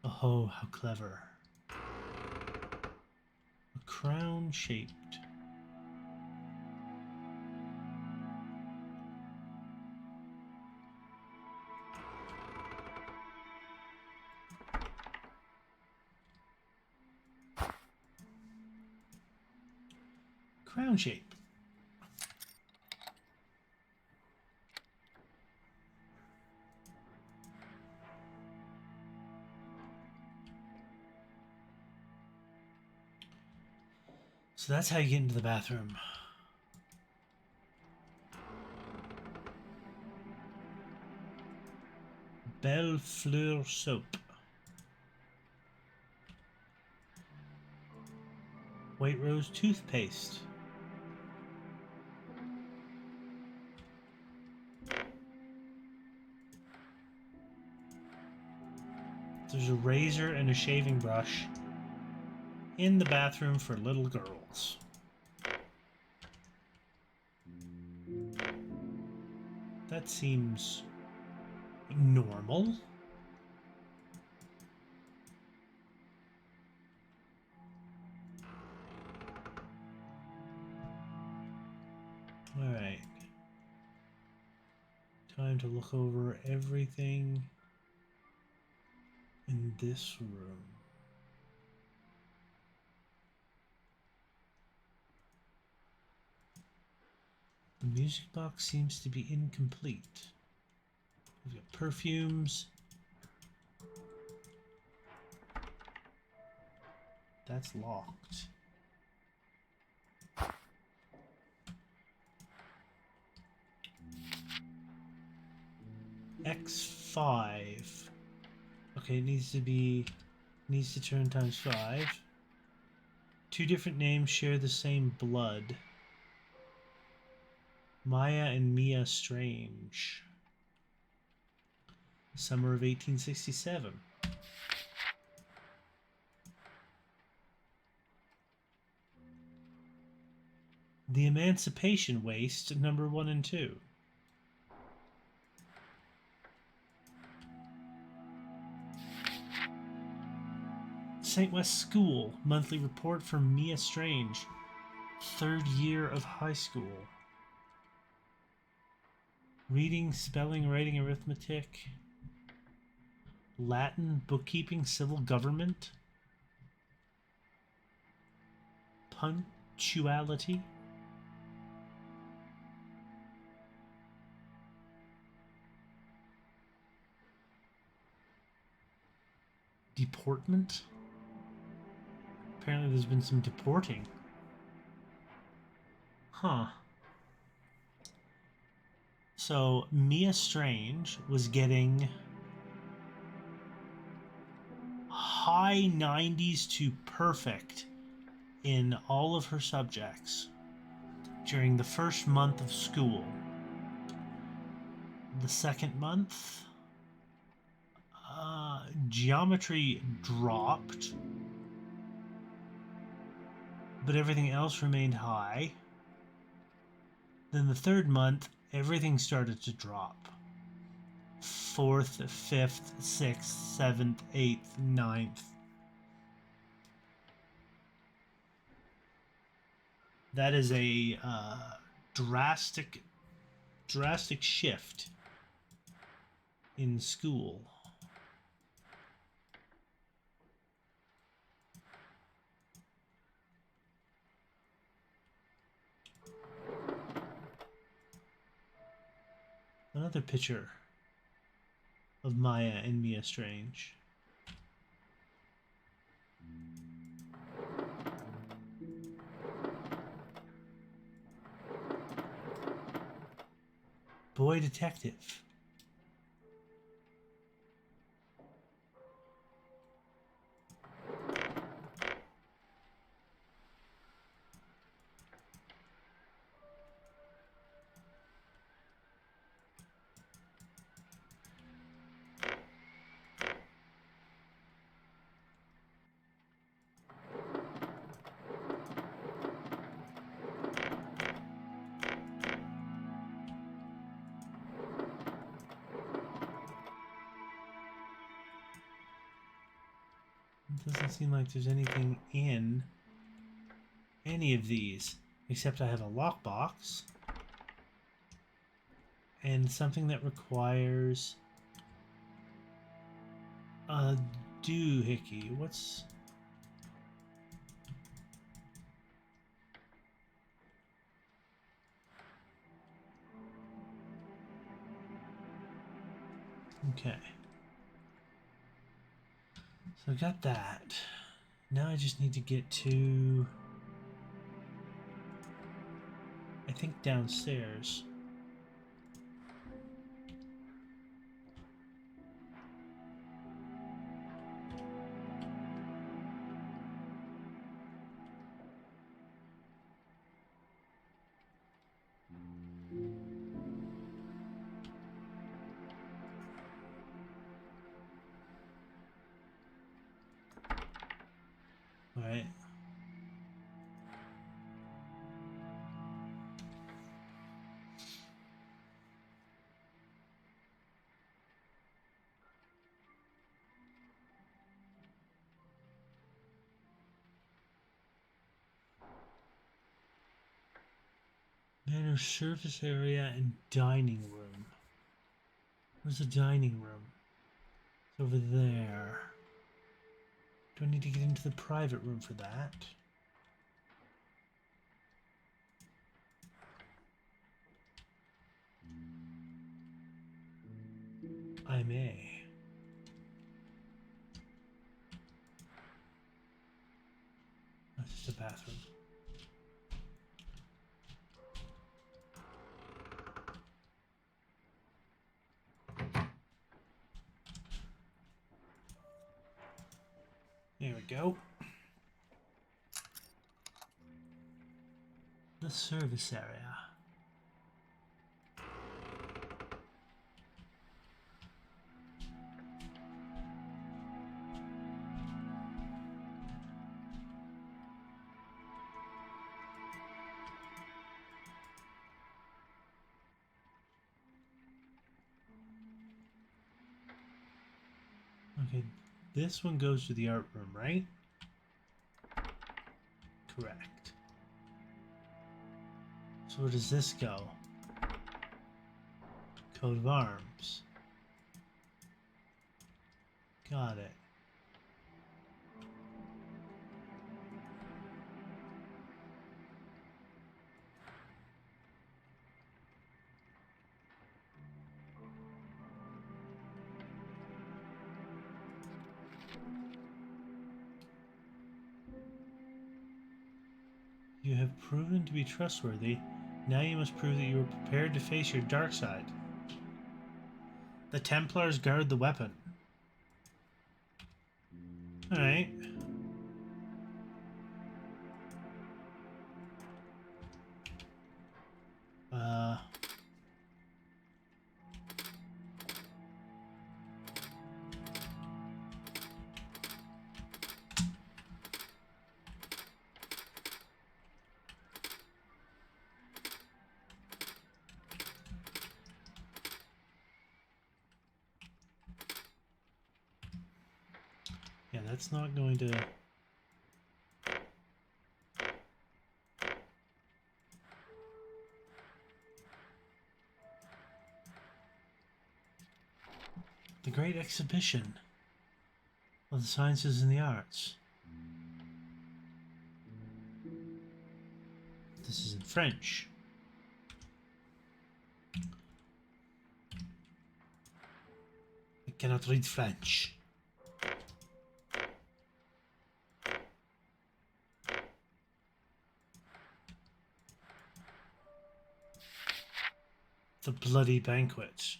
Oh, how clever. A crown shaped. Crown shape. So that's how you get into the bathroom. Belle Fleur soap. White rose toothpaste. There's a razor and a shaving brush in the bathroom for little girls. That seems normal. Alright. Time to look over everything in this room. The music box seems to be incomplete. We've got perfumes. That's locked. X5. Okay, it needs to turn times 5. Two different names share the same blood. Maya and Mia Strange. Summer of 1867. The Emancipation Waste, number 1 and 2. St. West School, monthly report from Mia Strange. 3rd year of high school. Reading, spelling, writing, arithmetic. Latin, bookkeeping, civil government. Punctuality. Deportment. Apparently there's been some deporting. Huh. So Mia Strange was getting high 90s to perfect in all of her subjects during the first month of school. The second month, geometry dropped, but everything else remained high. Then the third month, everything started to drop. 4th, 5th, 6th, 7th, 8th, 9th. That is a drastic shift in school. Another picture of Maya and Mia Strange. Boy detective. It doesn't seem like there's anything in any of these, except I have a lockbox and something that requires a doohickey. What's... Okay. So I got that. Now I just need to get to... I think downstairs. Alright. Manor service area and dining room. Where's the dining room? It's over there. Do I need to get into the private room for that? I may. That's just a bathroom. There we go. The service area. Okay, this one goes to the art room, right? Correct. So where does this go? Coat of arms. Got it. You have proven to be trustworthy. Now you must prove that you are prepared to face your dark side. The Templars guard the weapon. Alright. Yeah, that's not going to... The Great Exhibition of the Sciences and the Arts. This is in French. I cannot read French. The Bloody Banquet.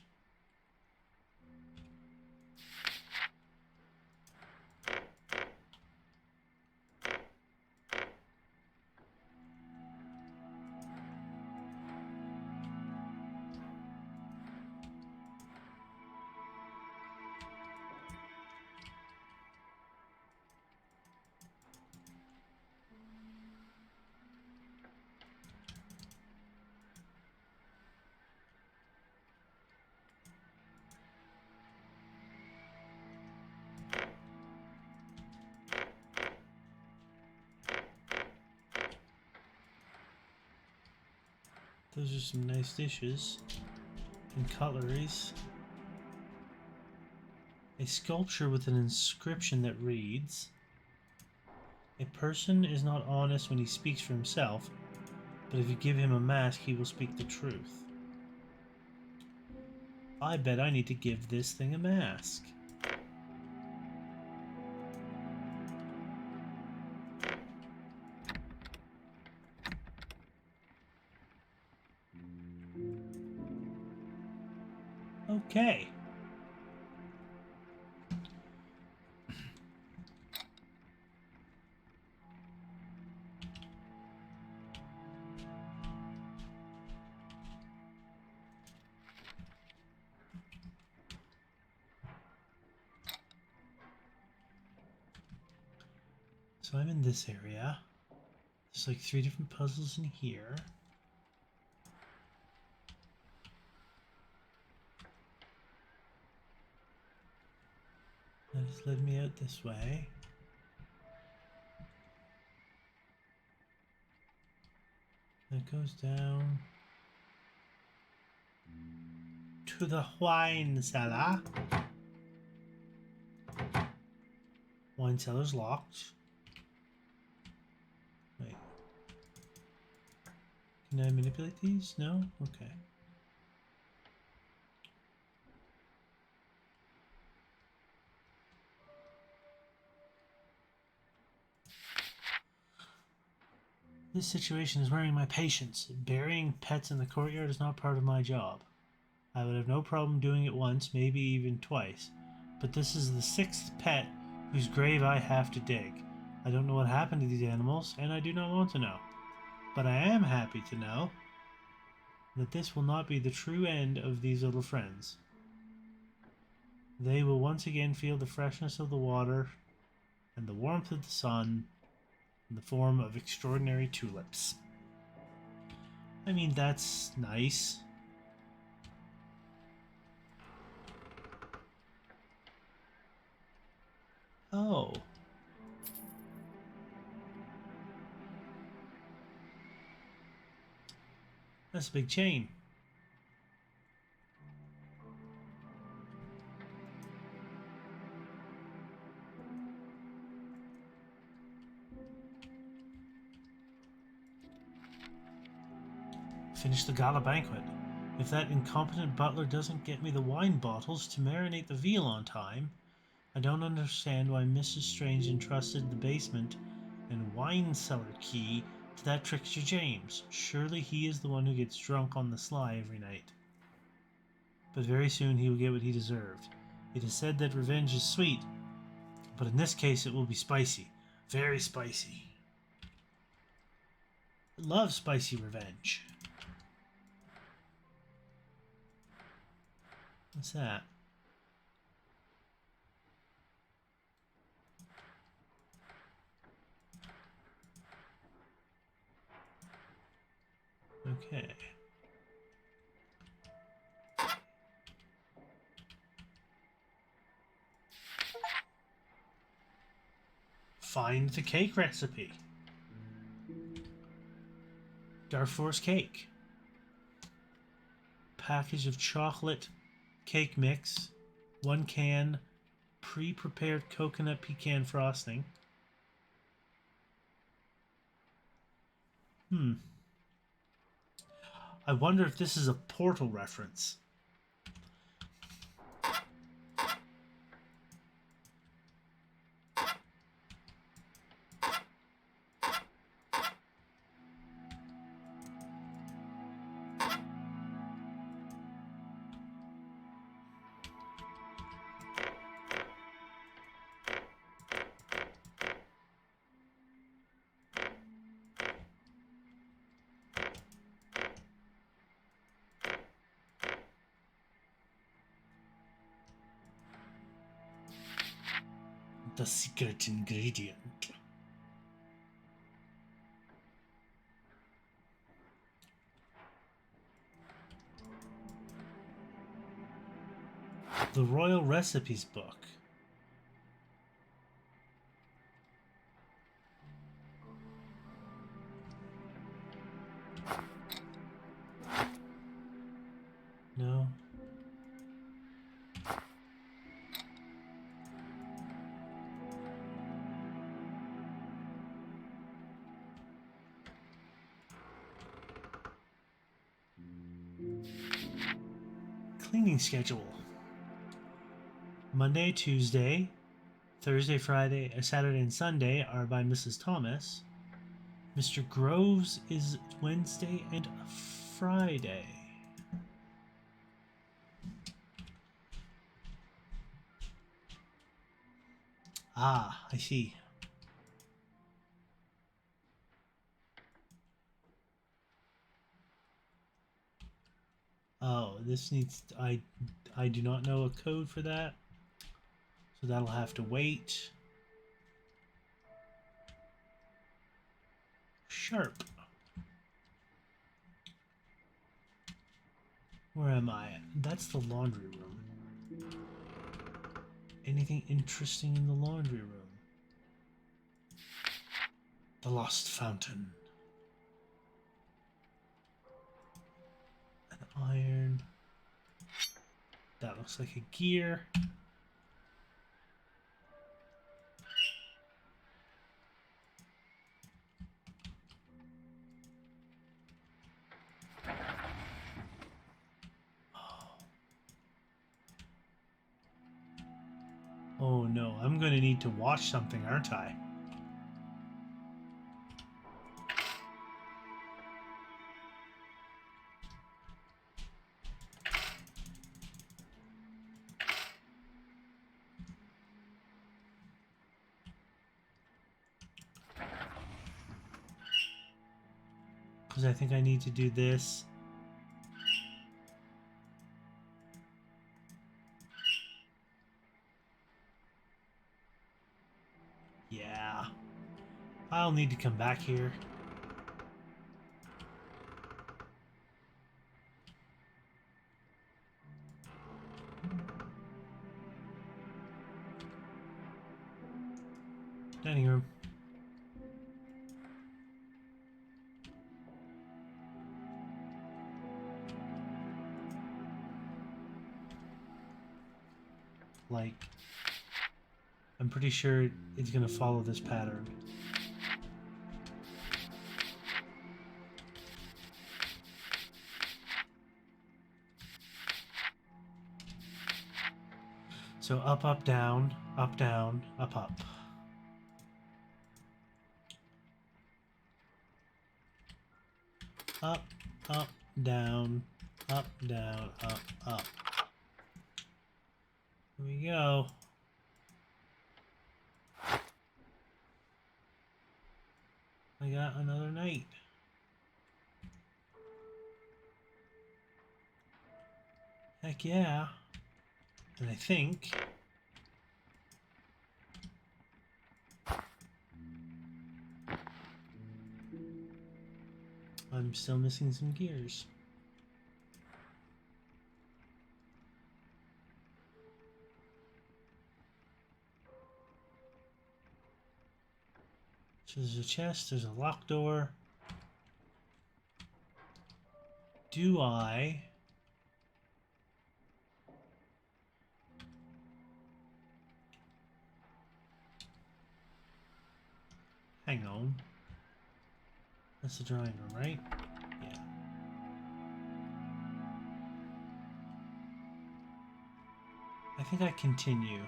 Those are some nice dishes and cutleries. A sculpture with an inscription that reads, "A person is not honest when he speaks for himself, but if you give him a mask, he will speak the truth." I bet I need to give this thing a mask. Okay. So I'm in this area. There's like 3 different puzzles in here. That has led me out this way. That goes down to the wine cellar. Wine cellar's locked. Wait. Can I manipulate these? No? Okay. This situation is wearing my patience. Burying pets in the courtyard is not part of my job. I would have no problem doing it once, maybe even twice. But this is the 6th pet whose grave I have to dig. I don't know what happened to these animals, and I do not want to know. But I am happy to know that this will not be the true end of these little friends. They will once again feel the freshness of the water and the warmth of the sun in the form of extraordinary tulips. I mean, that's nice. Oh. That's a big chain. Finish the gala banquet. If that incompetent butler doesn't get me the wine bottles to marinate the veal on time, I don't understand why Mrs. Strange entrusted the basement and wine cellar key to that trickster James. Surely he is the one who gets drunk on the sly every night. But very soon he will get what he deserved. It is said that revenge is sweet, but in this case it will be spicy. Very spicy. I love spicy revenge. What's that? Okay. Find the cake recipe. Darforce cake. Package of chocolate cake mix. 1 can pre-prepared coconut pecan frosting. I wonder if this is a Portal reference. The secret ingredient. The Royal Recipes book. No. Cleaning schedule. Monday, Tuesday, Thursday, Friday, Saturday, and Sunday are by Mrs. Thomas. Mr. Groves is Wednesday and Friday. Ah, I see. Oh, this needs... I do not know a code for that. So that'll have to wait. sharp. Where am I? That's the laundry room. Anything interesting in the laundry room? The lost fountain. An iron. That looks like a gear. Oh no, I'm going to need to watch something, aren't I? Because I think I need to do this. Yeah. I'll need to come back here. Dining room. Like, I'm pretty sure it's going to follow this pattern. So up, up, down, up, down, up, up. Up, up, down, up, down, up, up. Here we go. I got another night. Heck yeah. And I think I'm still missing some gears. So there's a chest, there's a locked door. Do I... Hang on. That's the drawing room, right? Yeah. I think I continue.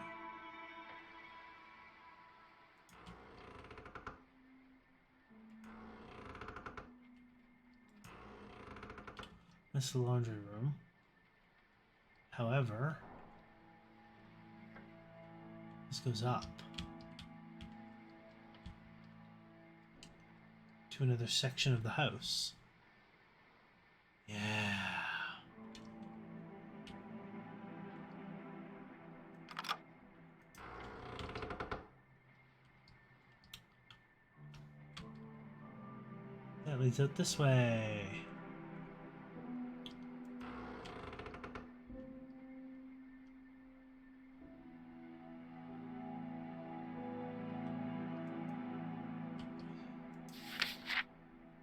That's the laundry room. However, this goes up to another section of the house. Yeah. That leads out this way.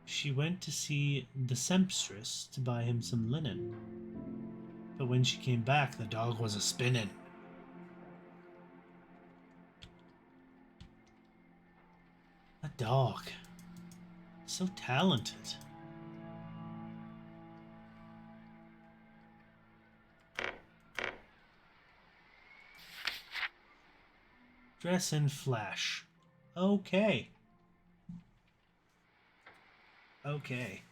She went to see the sempstress to buy him some linen. But when she came back, the dog was a-spinning. A dog. So talented. Dress in flash. Okay. Okay.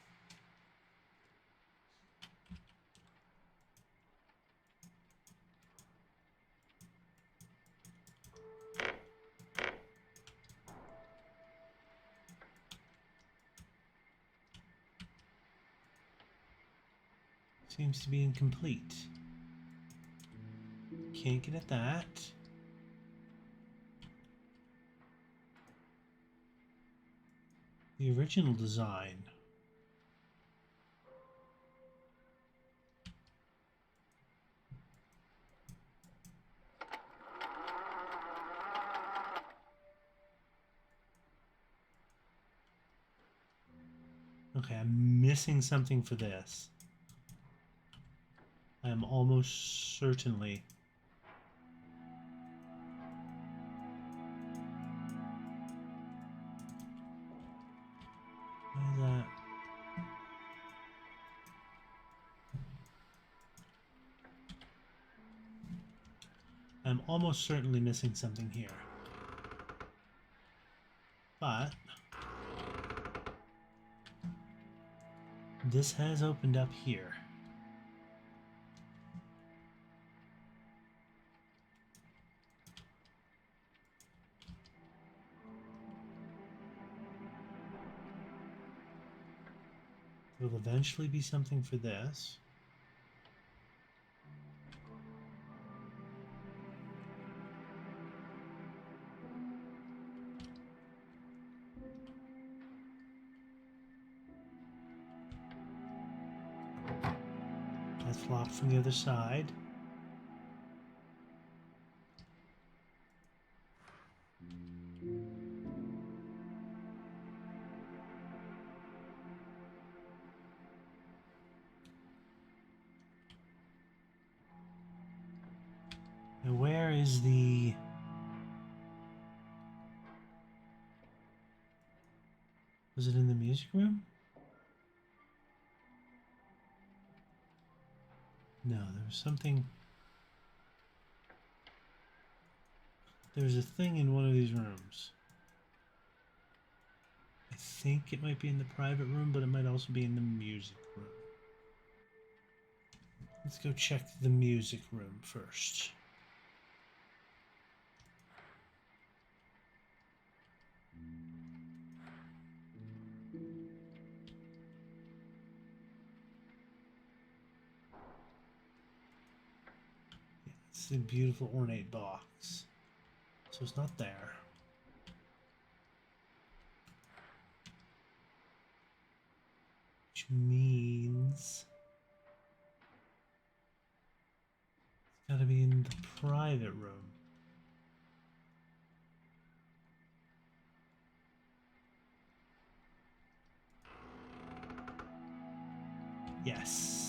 Seems to be incomplete. Can't get at that. The original design. Okay, I'm missing something for this. I am almost certainly. What is that? I'm almost certainly missing something here. But this has opened up here. There will eventually be something for this. That's locked from the other side. Now where is the... Was it in the music room? No, there was something... There's a thing in one of these rooms. I think it might be in the private room, but it might also be in the music room. Let's go check the music room first. Yeah, it's a beautiful ornate box. So it's not there. Which means it's gotta be in the private room. Yes.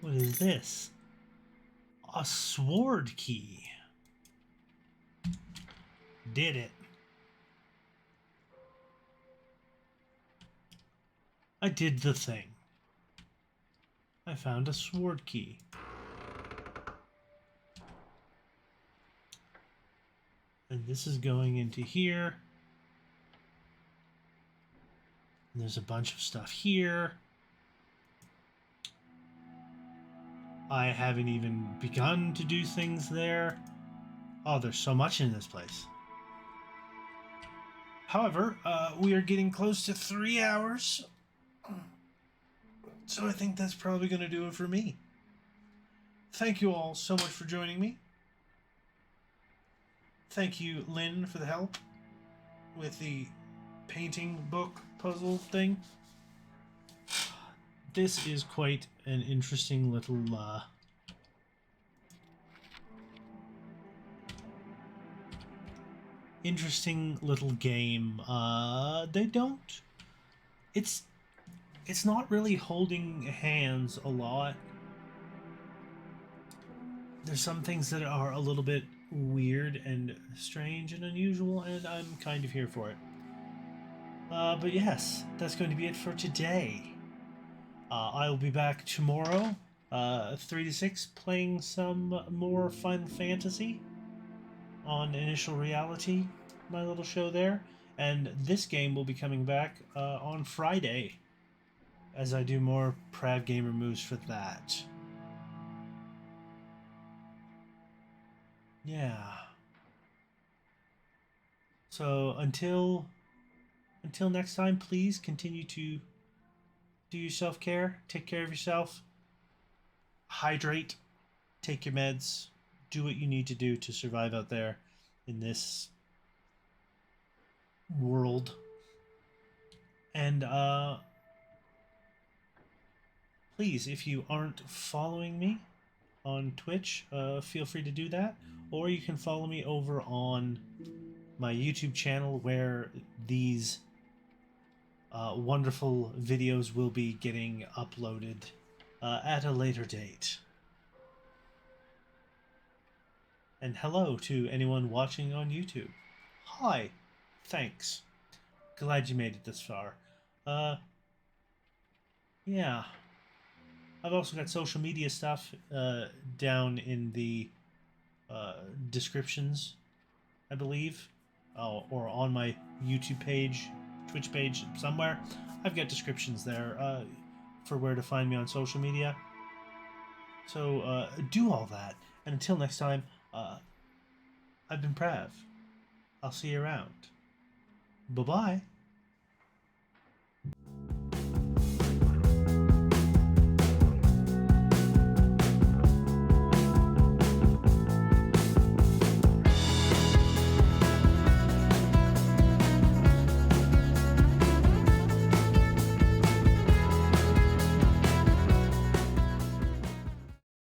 What is this? A sword key. Did it. I did the thing. I found a sword key. And this is going into here. And there's a bunch of stuff here. I haven't even begun to do things there. Oh, there's so much in this place. However, we are getting close to 3 hours. So I think that's probably going to do it for me. Thank you all so much for joining me. Thank you, Lynn, for the help with the painting book puzzle thing. This is quite an interesting little game. They don't. It's not really holding hands a lot. There's some things that are a little bit weird and strange and unusual, and I'm kind of here for it. But yes, that's going to be it for today. I will be back tomorrow, 3 to 6, playing some more Final Fantasy on Initial Reality, my little show there. And this game will be coming back on Friday, as I do more Prav Gamer moves for that. Yeah. So until next time, please continue to do your self-care, take care of yourself, hydrate, take your meds, do what you need to do to survive out there in this world. And please, if you aren't following me on Twitch, feel free to do that, or you can follow me over on my YouTube channel where these wonderful videos will be getting uploaded at a later date. And hello to anyone watching on YouTube. Hi, thanks. Glad you made it this far. Yeah. I've also got social media stuff down in the descriptions, I believe, or on my YouTube page, Twitch page, somewhere. I've got descriptions there for where to find me on social media. So do all that. And until next time, I've been Prav. I'll see you around. Bye-bye.